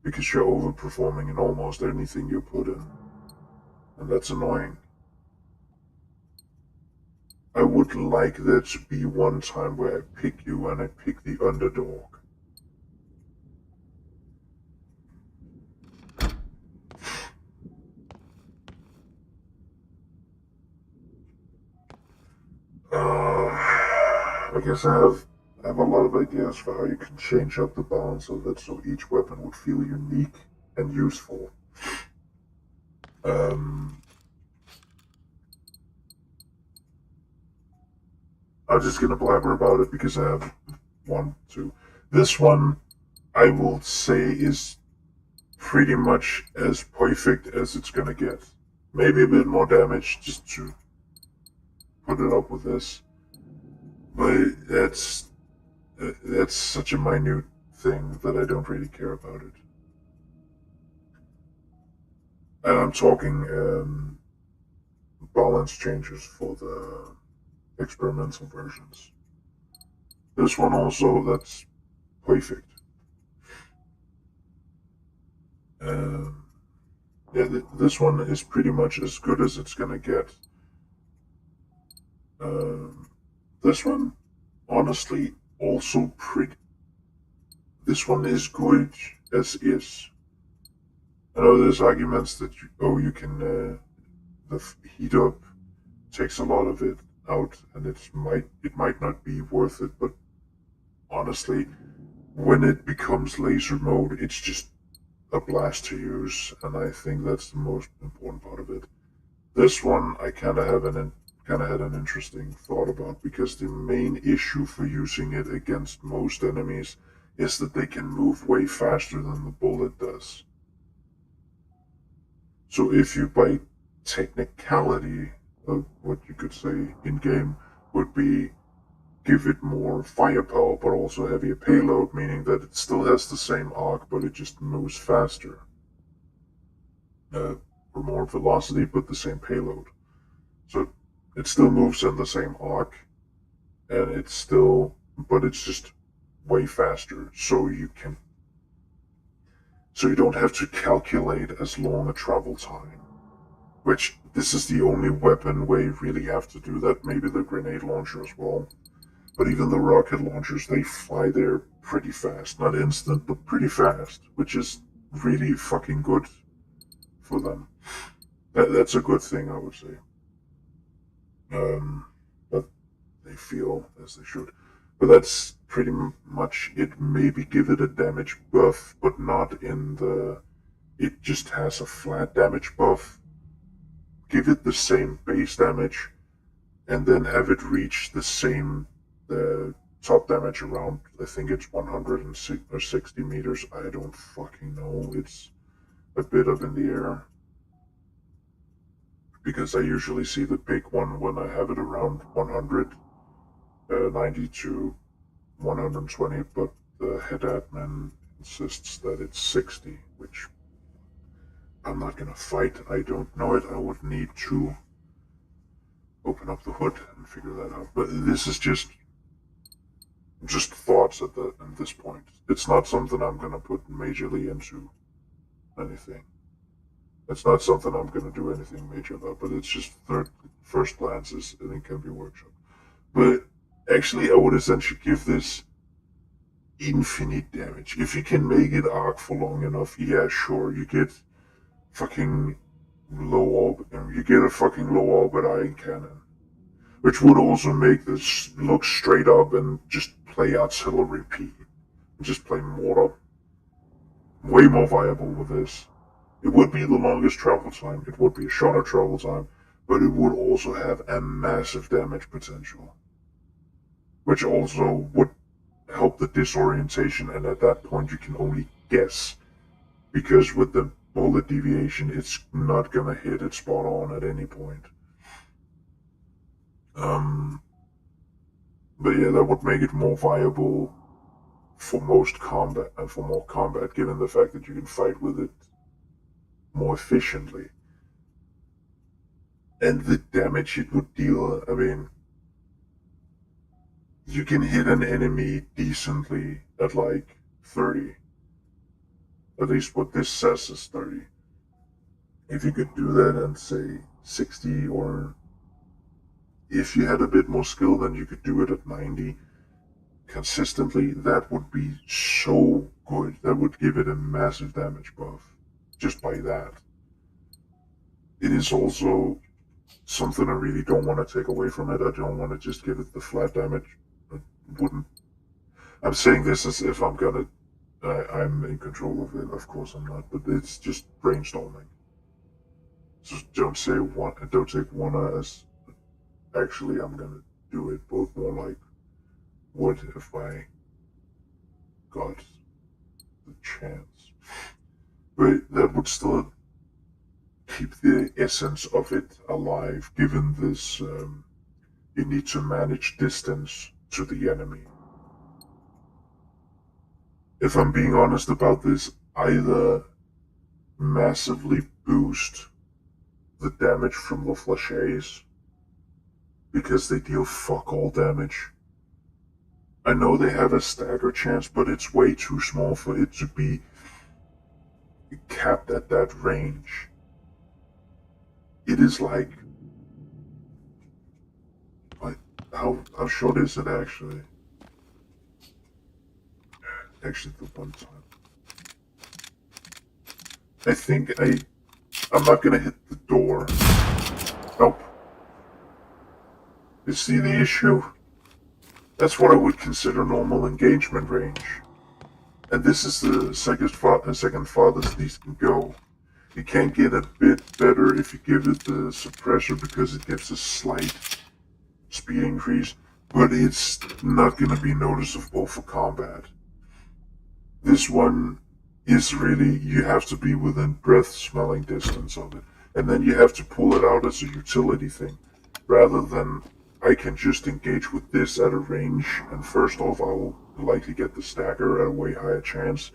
Because you're overperforming in almost anything you put in. And that's annoying. I would like there to be one time where I pick you and I pick the underdog. I guess I have a lot of ideas for how you can change up the balance of it so each weapon would feel unique and useful. I'm just gonna blabber about it because I have one, two. This one, I will say, is pretty much as perfect as it's gonna get. Maybe a bit more damage just to put it up with this. But that's such a minute thing that I don't really care about it. And I'm talking balance changes for the experimental versions. This one also, that's perfect. Yeah, this one is pretty much as good as it's gonna get. This one, honestly, also pretty. This one is good as is. I know there's arguments that you can the heat up takes a lot of it out, and it might not be worth it. But honestly, when it becomes laser mode, it's just a blast to use, and I think that's the most important part of it. This one I kind of had an interesting thought about because the main issue for using it against most enemies is that they can move way faster than the bullet does. So if you, by technicality of what you could say in game, would be give it more firepower but also heavier payload, meaning that it still has the same arc but it just moves faster. Or more velocity but the same payload. So it still moves in the same arc, and but it's just way faster, so you don't have to calculate as long a travel time. Which, this is the only weapon where you really have to do that, maybe the grenade launcher as well. But even the rocket launchers, they fly there pretty fast. Not instant, but pretty fast, which is really fucking good for them. That's a good thing, I would say. But they feel as they should. But that's pretty much it. Maybe give it a damage buff, but not in the... It just has a flat damage buff. Give it the same base damage, and then have it reach the same top damage around, I think it's 160 meters. I don't fucking know. It's a bit up in the air. Because I usually see the big one when I have it around 190 to 120, but the head admin insists that it's 60, which I'm not gonna fight. I don't know it. I would need to open up the hood and figure that out. But this is just thoughts at this point. It's not something I'm gonna put majorly into anything. It's not something I'm gonna do anything major about, but it's just first glances, and it can be workshop. But actually, I would essentially give this infinite damage. If you can make it arc for long enough, yeah, sure, you get fucking low orb, and you get a fucking low orbit iron cannon, which would also make this look straight up and just play artillery P, just play mortar. Way more viable with this. It would be the longest travel time. It would be a shorter travel time, but it would also have a massive damage potential, which also would help the disorientation. And at that point, you can only guess, because with the bullet deviation, it's not gonna hit it spot on at any point. But yeah, that would make it more viable for most combat and for more combat, given the fact that you can fight with it more efficiently. And the damage it would deal, I mean, you can hit an enemy decently at like 30. At least what this says is 30. If you could do that and say 60, or if you had a bit more skill, then you could do it at 90 consistently, that would be so good. That would give it a massive damage buff just by that. It is also something I really don't want to take away from it. I don't want to just give it the flat damage. I wouldn't. I'm saying this as if I'm in control of it. Of course I'm not, but it's just brainstorming. So don't take one as actually I'm gonna do it, but more like, what if I got the chance? But that would still keep the essence of it alive, given this, you need to manage distance to the enemy. If I'm being honest about this, either massively boost the damage from the flashes, because they deal fuck all damage. I know they have a stagger chance, but it's way too small for it to be capped at that range. It is like, what? How short is it actually? Actually, the one time. I think I'm not gonna hit the door. Nope. You see the issue? That's what I would consider normal engagement range. And this is the second farthest these can go. You can get a bit better if you give it the suppressor, because it gives a slight speed increase, but it's not going to be noticeable for combat. This one is really, you have to be within breath smelling distance of it, and then you have to pull it out as a utility thing, rather than I can just engage with this at a range, and first off I'll likely get the stagger at a way higher chance,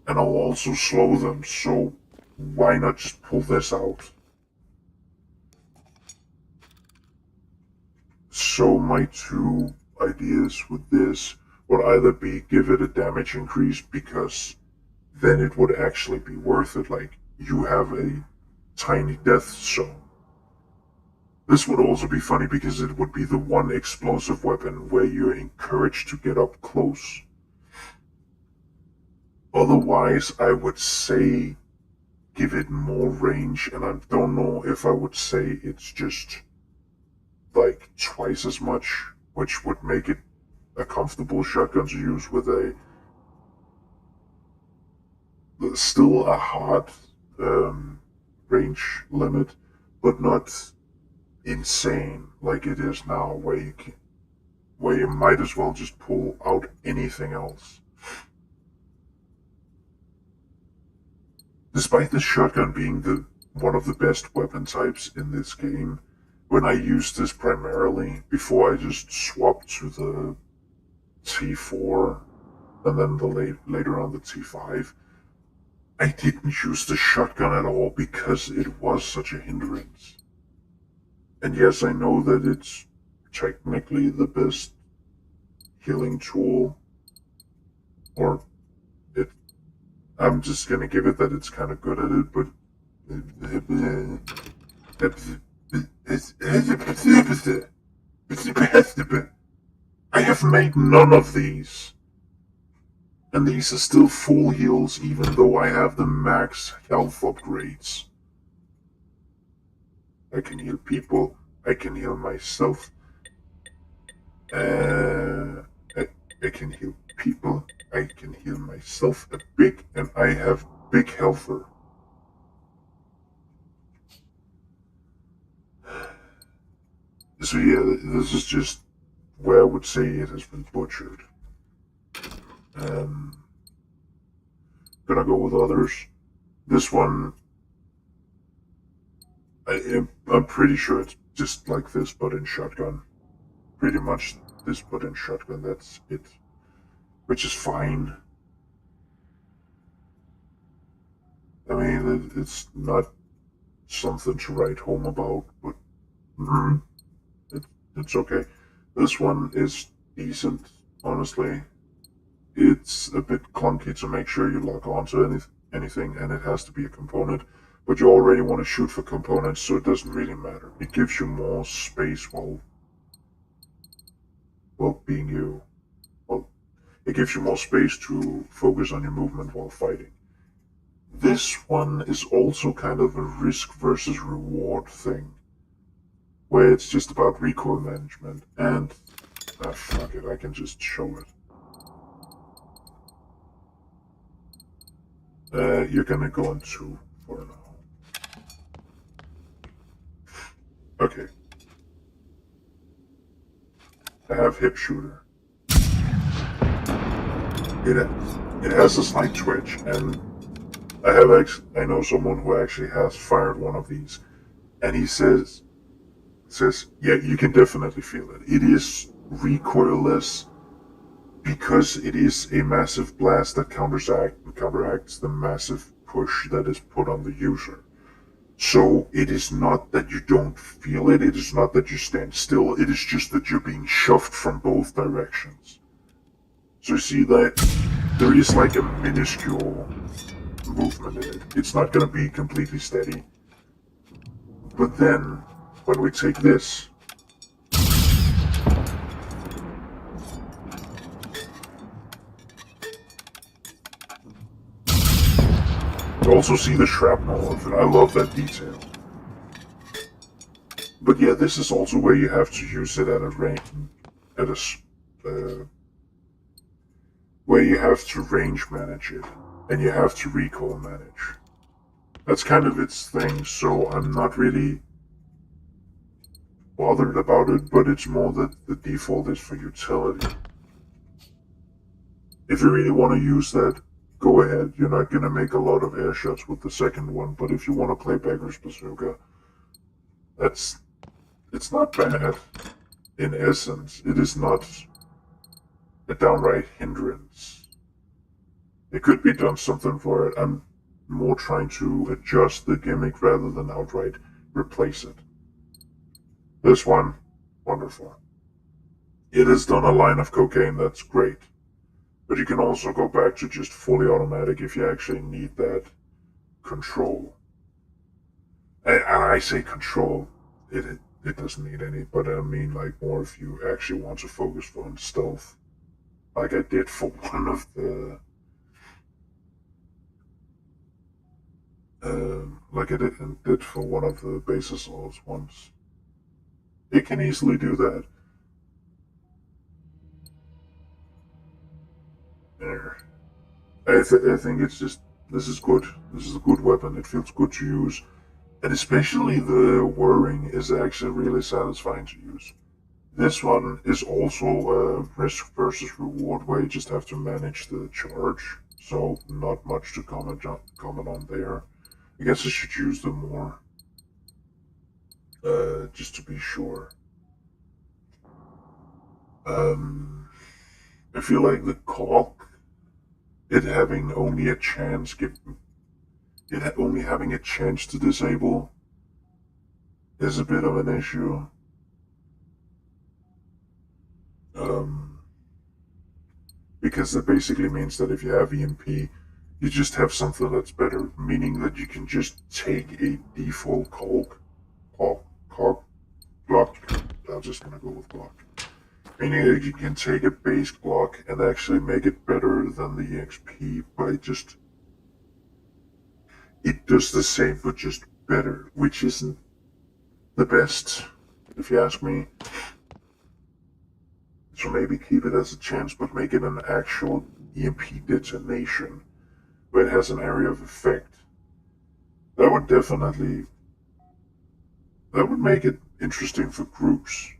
and I'll also slow them, so why not just pull this out? So my two ideas with this would either be give it a damage increase, because then it would actually be worth it, like you have a tiny death zone. This would also be funny because it would be the one explosive weapon where you're encouraged to get up close. Otherwise, I would say give it more range, and I don't know if I would say it's just like twice as much, which would make it a comfortable shotgun to use with still a hard range limit, but not insane like it is now, where you might as well just pull out anything else. Despite the shotgun being one of the best weapon types in this game, when I used this primarily before I just swapped to the T4 and then later on the T5, I didn't use the shotgun at all because it was such a hindrance. And yes, I know that it's technically the best healing tool, or I'm just gonna give it that it's kind of good at it, but I have made none of these. And these are still full heals even though I have the max health upgrades. I can heal people, I can heal myself. I can heal people, I can heal myself a big, and I have big healther. So yeah, this is just where I would say it has been butchered. Gonna go with others. This one, I'm pretty sure it's just like this, but in shotgun. Pretty much this, but in shotgun. That's it, which is fine. I mean, it's not something to write home about, but it's okay. This one is decent, honestly. It's a bit clunky to make sure you lock onto anything, and it has to be a component. But you already want to shoot for components, so it doesn't really matter. It gives you more space while being you. Well, it gives you more space to focus on your movement while fighting. This one is also kind of a risk versus reward thing, where it's just about recoil management, and fuck it, I can just show it. You're gonna go into for now. Okay. I have hip shooter. It has a slight twitch, and I know someone who actually has fired one of these, and he says, yeah, you can definitely feel it. It is recoilless because it is a massive blast that counteracts the massive push that is put on the user. So it is not that you don't feel it, it is not that you stand still, it is just that you're being shoved from both directions. So you see that there is like a minuscule movement in it. It's not going to be completely steady. But then, when we take this, you also see the shrapnel of it. I love that detail. But yeah, this is also where you have to use it at a range, where you have to range manage it, and you have to recoil manage. That's kind of its thing, so I'm not really bothered about it, but it's more that the default is for utility. If you really want to use that, go ahead. You're not going to make a lot of air shots with the second one, but if you want to play Beggar's Bazooka, it's not bad. In essence, it is not a downright hindrance. It could be done something for it. I'm more trying to adjust the gimmick rather than outright replace it. This one, wonderful. It has done a line of cocaine that's great. But you can also go back to just fully automatic if you actually need that control. And I say control, it doesn't need any, but I mean like more if you actually want to focus on stealth. Like I did for one of the did for one of the base assaults once. It can easily do that. There. I think it's just, this is good. This is a good weapon. It feels good to use. And especially the whirring is actually really satisfying to use. This one is also a risk versus reward where you just have to manage the charge. So not much to comment on there. I guess I should use them more. Just to be sure. I feel like the caulk, it having only a chance, only having a chance to disable is a bit of an issue. Because that basically means that if you have EMP, you just have something that's better, meaning that you can just take a default cog block. I'm just gonna go with block. Meaning that you can take a base block and actually make it better than the XP by just... It does the same, but just better, which isn't the best, if you ask me. So maybe keep it as a chance, but make it an actual EMP detonation where it has an area of effect. That would definitely... that would make it interesting for groups.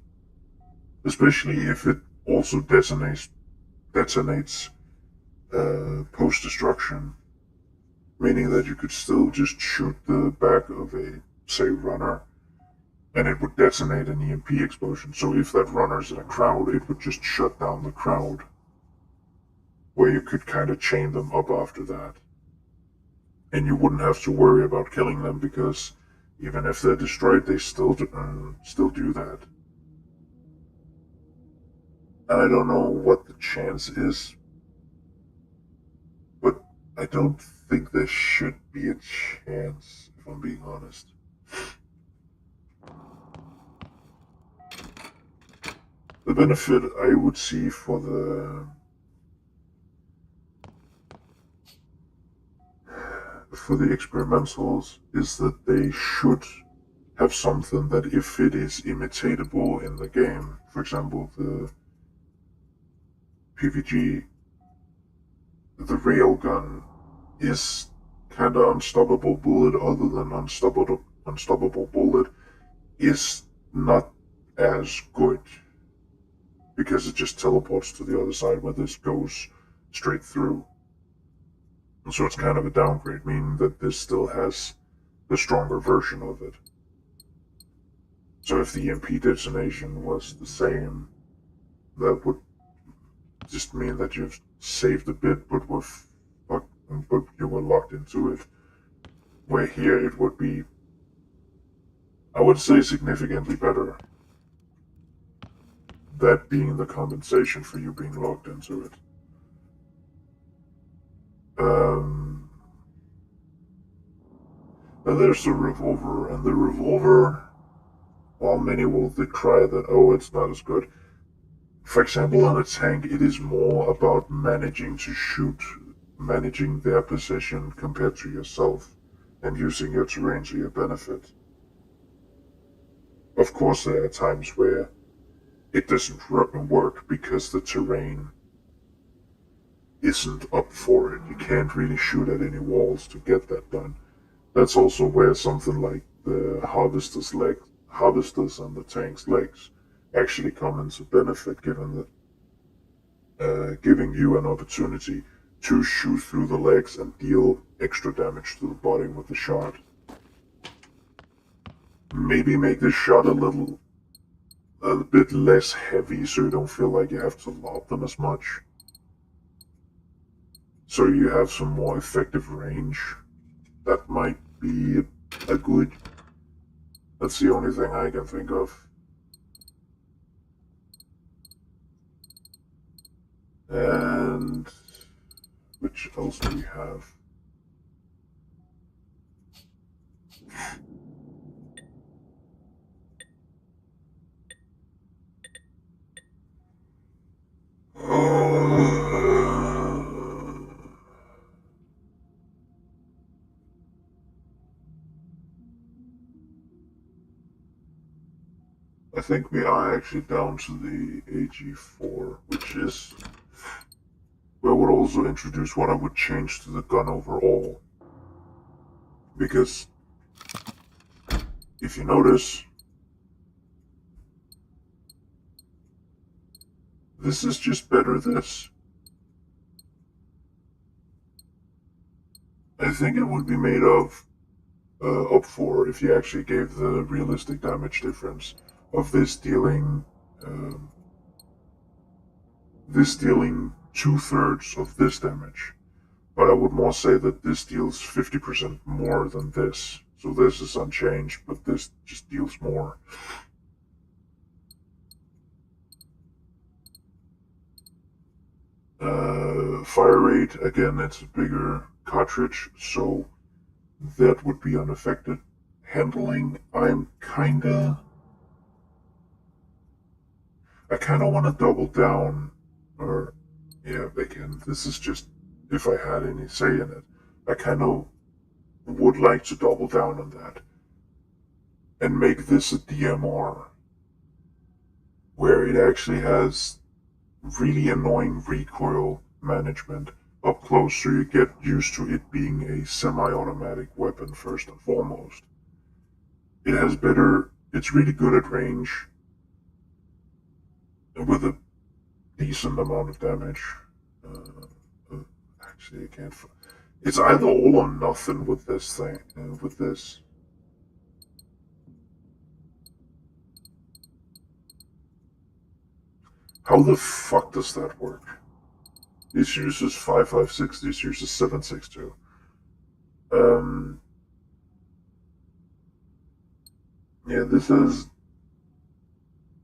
Especially if it also detonates post-destruction. Meaning that you could still just shoot the back of a, say, runner, and it would detonate an EMP explosion. So if that runner's in a crowd, it would just shut down the crowd. Where you could kind of chain them up after that. And you wouldn't have to worry about killing them, because even if they're destroyed, they still do that. And I don't know what the chance is, but I don't think there should be a chance, if I'm being honest. The benefit I would see for the experimentals is that they should have something that, if it is imitatable in the game, for example, the PVG, the railgun is kind of unstoppable bullet, other than unstoppable bullet is not as good, because it just teleports to the other side where this goes straight through. And so it's kind of a downgrade, meaning that this still has the stronger version of it. So if the EMP detonation was the same, that would just mean that you've saved a bit, but you were locked into it. Where here it would be, I would say, significantly better. That being the compensation for you being locked into it. And there's the revolver, and the revolver, while many will decry that, oh, it's not as good. For example, on a tank, it is more about managing to shoot, managing their position compared to yourself, and using your terrain to your benefit. Of course, there are times where it doesn't work because the terrain isn't up for it. You can't really shoot at any walls to get that done. That's also where something like the harvesters and the tank's legs actually come into benefit, given that giving you an opportunity to shoot through the legs and deal extra damage to the body with the shot. Maybe make this shot a bit less heavy, so you don't feel like you have to lob them as much. So you have some more effective range. That might be a good... That's the only thing I can think of. And which else do we have? I think we are actually down to the AG4, which is where I would also introduce what I would change to the gun overall. Because if you notice, this is just better this. I think it would be made of up for if you actually gave the realistic damage difference of this dealing 2/3 of this damage. But I would more say that this deals 50% more than this. So this is unchanged, but this just deals more. Fire rate, again, it's bigger. cartridge, so that would be unaffected. Handling, I kinda want to double down, or yeah, again, this is just if I had any say in it. I kind of would like to double down on that and make this a DMR where it actually has really annoying recoil management up close, so you get used to it being a semi-automatic weapon first and foremost. It has better, it's really good at range with a decent amount of damage. Actually, I can't. It's either all or nothing with this thing. With this, how the fuck does that work? This uses 556. This uses 762. Yeah, this is.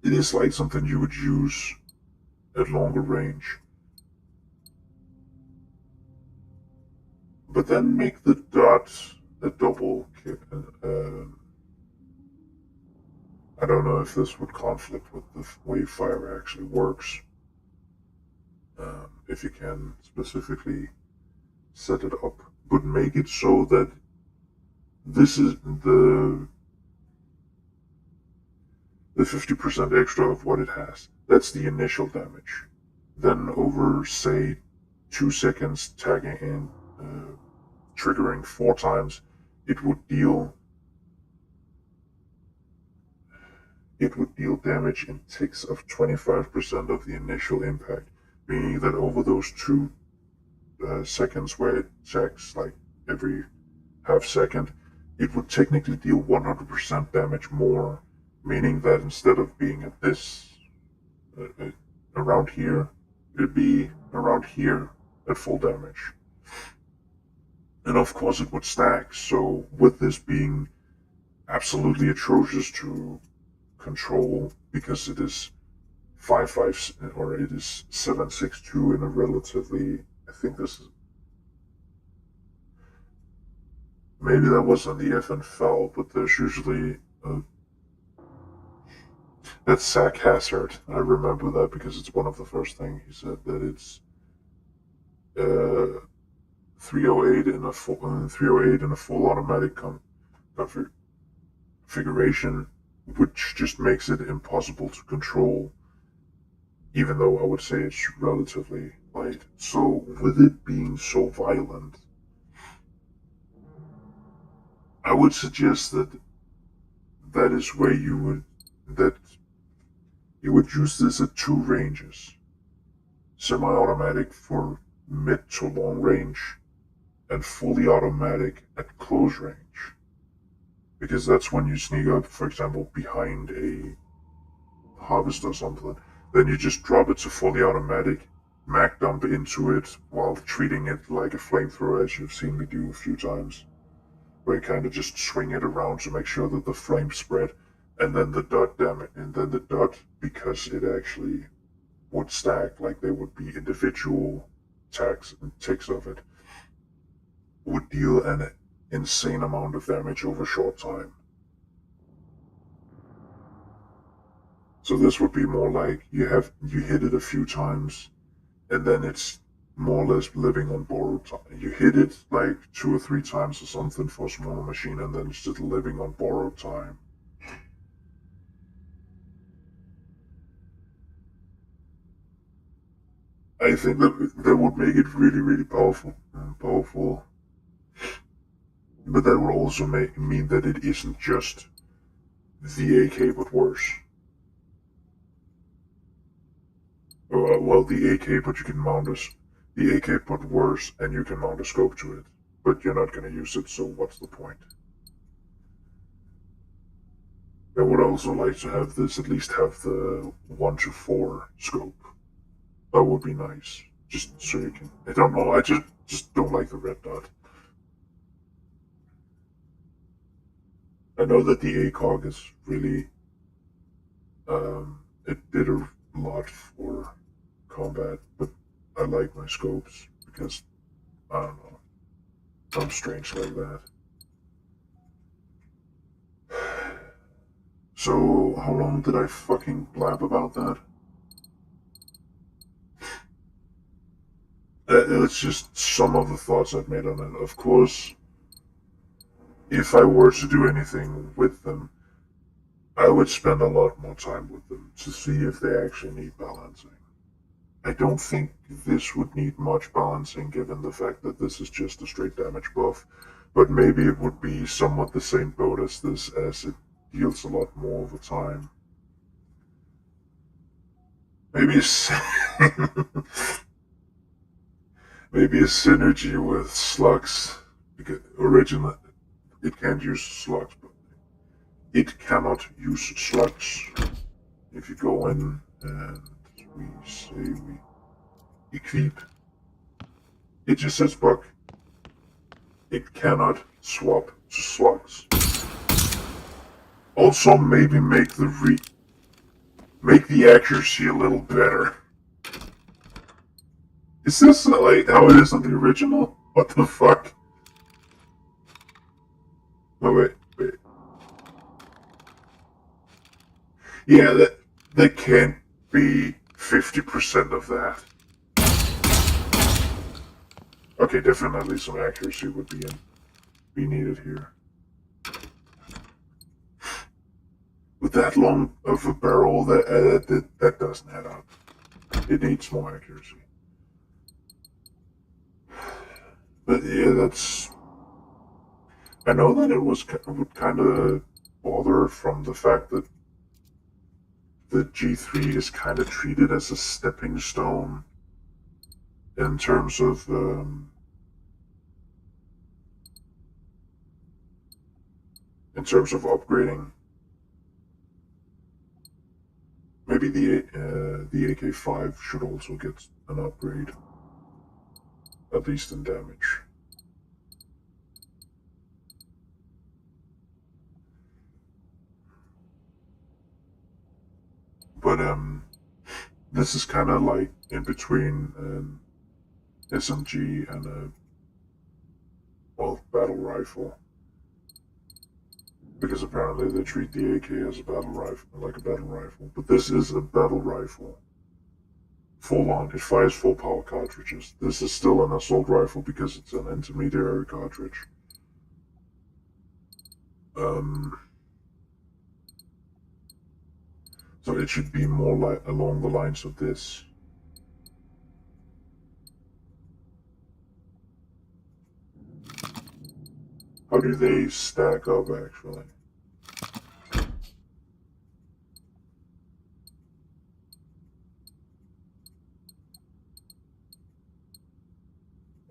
It is like something you would use at longer range. But then make the dot a double kit. I don't know if this would conflict with the way fire actually works. If you can specifically set it up, but make it so that this is the 50% extra of what it has. That's the initial damage. Then over, say, 2 seconds, tagging in, triggering 4 times, it would deal damage in ticks of 25% of the initial impact, meaning that over those 2 seconds where it checks like every half second, it would technically deal 100% damage more, meaning that instead of being at this around here, it'd be around here at full damage. And of course it would stack, so with this being absolutely atrocious to control, because it is 5.5 or it is 7.62 in a relatively, I think this is, maybe that wasn't the FN fell, but there's usually that sack hazard. I remember that because it's one of the first things he said, that it's 308 in a full automatic configuration, which just makes it impossible to control, even though I would say it's relatively light. So with it being so violent, I would suggest that is where you would use this at 2 ranges. Semi-automatic for mid to long range, and fully automatic at close range. Because that's when you sneak up, for example, behind a harvest or something. Then you just drop it to fully automatic, mag dump into it while treating it like a flamethrower, as you've seen me do a few times. Where you kind of just swing it around to make sure that the flames spread, and then the dot damage, and then the dot, because it actually would stack, like there would be individual tags and ticks of it, would deal an insane amount of damage over a short time. So this would be more like you hit it a few times, and then it's more or less living on borrowed time. You hit it like 2 or 3 times or something for a smaller machine, and then it's just living on borrowed time. I think that would make it really, really powerful. But that would also mean that it isn't just the AK but worse. Well, the AK, but you can mount the AK but worse, and you can mount a scope to it. But you're not going to use it, so what's the point? I would also like to have this, at least have the 1-4 scope. That would be nice. Just so you can, I don't know, I just don't like the red dot. I know that the ACOG is really, it did a lot for combat, but I like my scopes because, I don't know, I'm strange like that. So, how long did I fucking blab about that? It's just some of the thoughts I've made on it. Of course, if I were to do anything with them, I would spend a lot more time with them to see if they actually need balancing. I don't think this would need much balancing given the fact that this is just a straight damage buff, but maybe it would be somewhat the same boat as this, as it deals a lot more over time. Maybe maybe a synergy with slugs, because originally it can't use slugs, but it cannot use slugs. If you go in and we say we equip, it just says bug. It cannot swap to slugs. Also, maybe make the accuracy a little better. Is this like how it is on the original? What the fuck? Oh wait. Yeah, that can't be 50% of that. Okay, definitely some accuracy would be needed here. With that long of a barrel, that doesn't add up. It needs more accuracy. But yeah, that's. I know that it would kind of bother from the fact that the G3 is kind of treated as a stepping stone in terms of upgrading. Maybe the AK5 should also get an upgrade, at least in damage. But this is kind of like in between an SMG and a battle rifle, because apparently they treat the AK as a battle rifle, like a battle rifle. But this is a battle rifle, full on. It fires full power cartridges. This is still an assault rifle because it's an intermediary cartridge. So it should be more like along the lines of this. How do they stack up, actually?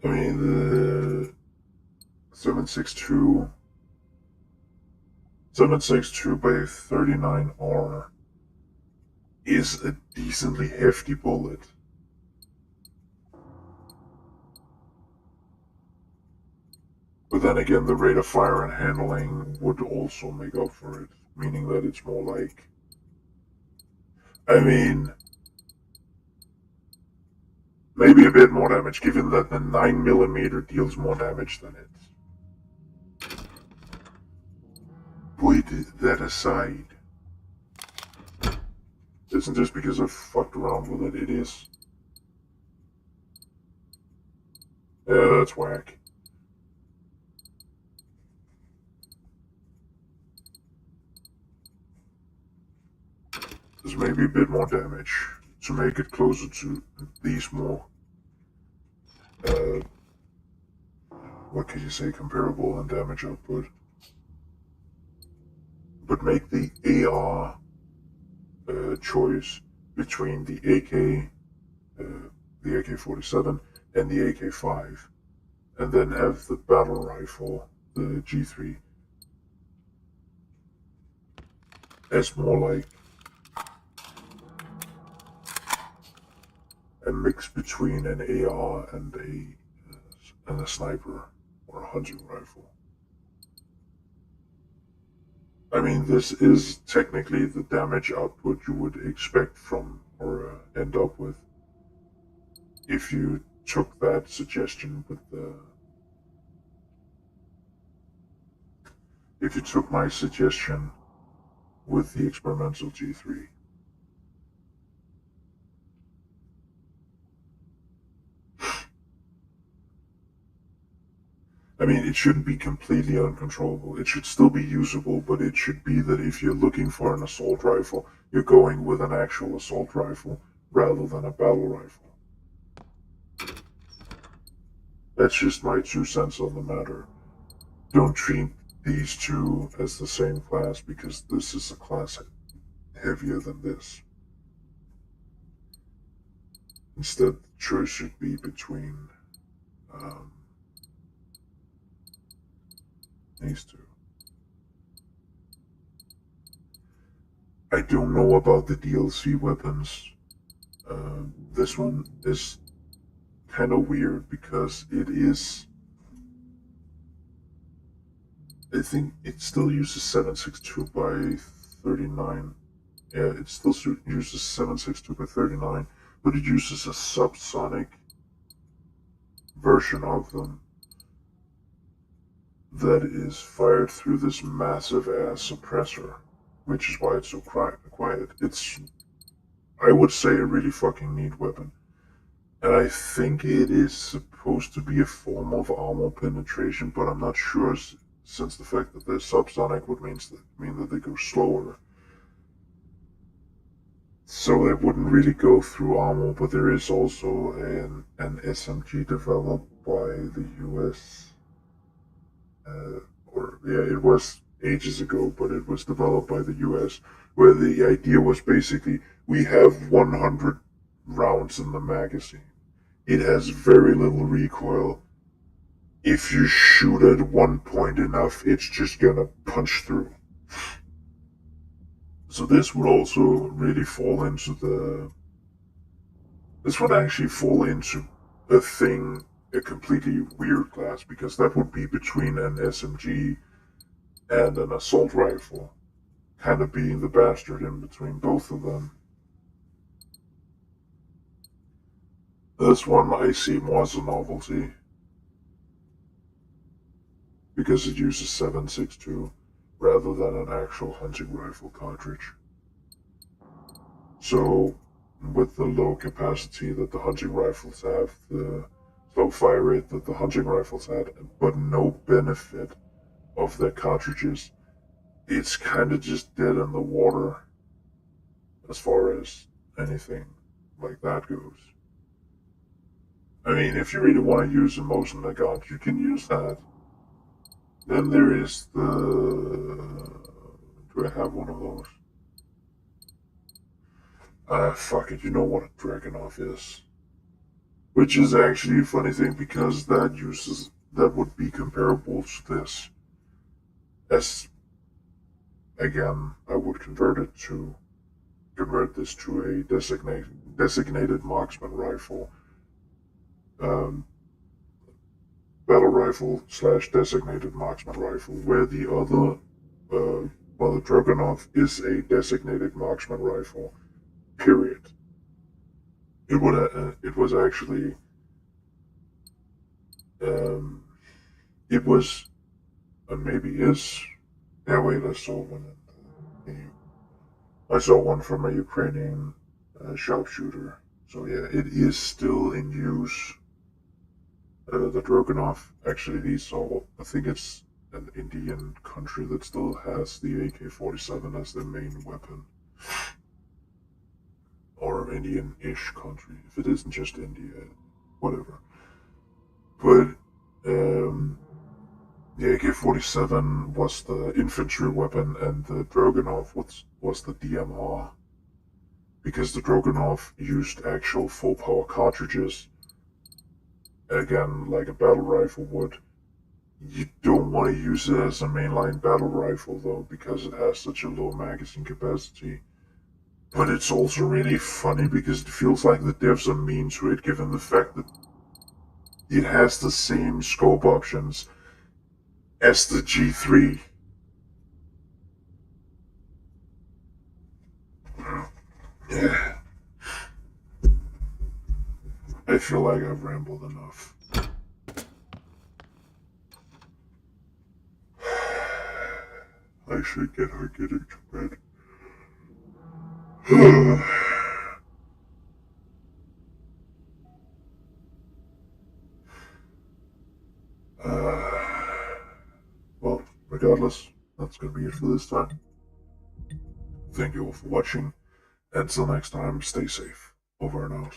I mean, the 7.62 by 39R is a decently hefty bullet. But then again, the rate of fire and handling would also make up for it, meaning that it's more like... I mean... maybe a bit more damage, given that the 9mm deals more damage than it. Put that aside. Isn't just because I've fucked around with it, it is. Yeah, that's whack. There's maybe a bit more damage to make it closer to these more, what can you say, comparable in damage output. But make the AR choice between the AK-47 and the AK-5, and then have the battle rifle, the G3, as more like a mix between an AR and a sniper or a hunting rifle. I mean, this is technically the damage output you would expect from or end up with if you took that suggestion with the if you took my suggestion with the experimental G3. I mean, it shouldn't be completely uncontrollable. It should still be usable, but it should be that if you're looking for an assault rifle, you're going with an actual assault rifle rather than a battle rifle. That's just my 2 cents on the matter. Don't treat these two as the same class because this is a class heavier than this. Instead, the choice should be between these two. I don't know about the DLC weapons. This one is kind of weird because it is. I think it still uses 762 by 39. Yeah, it still uses 762 by 39, but it uses a subsonic version of them that is fired through this massive ass suppressor, which is why it's so quiet. It's, I would say, a really fucking neat weapon. And I think it is supposed to be a form of armor penetration, but I'm not sure, since the fact that they're subsonic would mean that they go slower. So that wouldn't really go through armor, but there is also an SMG developed by the US. It was ages ago, but it was developed by the US, where the idea was basically, we have 100 rounds in the magazine. It has very little recoil. If you shoot at one point enough, it's just gonna punch through. So this would also really fall into the... This would actually fall into a completely weird class, because that would be between an SMG and an assault rifle, kind of being the bastard in between both of them. This one I see more as a novelty, because it uses 7.62 rather than an actual hunting rifle cartridge. So, with the low capacity that the hunting rifles have, the low fire rate that the hunting rifles had, but no benefit of their cartridges, it's kind of just dead in the water as far as anything like that goes. I mean, if you really want to use a motion gun, you can use that. Then there is the... Do I have one of those? Fuck it, you know what a Dragunov is. Which is actually a funny thing, because that would be comparable to this. As, again, I would convert this to a designated marksman rifle. Battle rifle / designated marksman rifle, where the other, the Dragunov is a designated marksman rifle, period. It was actually, it was, and maybe is, yeah wait, I saw one from a Ukrainian sharpshooter, so yeah, it is still in use. The Dragunov, actually, I think it's an Indian country that still has the AK-47 as their main weapon. Or Indian-ish country, if it isn't just India, whatever. But, the AK-47 was the infantry weapon, and the Dragunov was the DMR. Because the Dragunov used actual full-power cartridges, again, like a battle rifle would. You don't want to use it as a mainline battle rifle, though, because it has such a low magazine capacity. But it's also really funny because it feels like the devs are mean to it, given the fact that it has the same scope options as the G3. Yeah. I feel like I've rambled enough. I should get her getting to bed. Well, regardless, that's gonna be it for this time. Thank you all for watching. Until next time, stay safe. Over and out.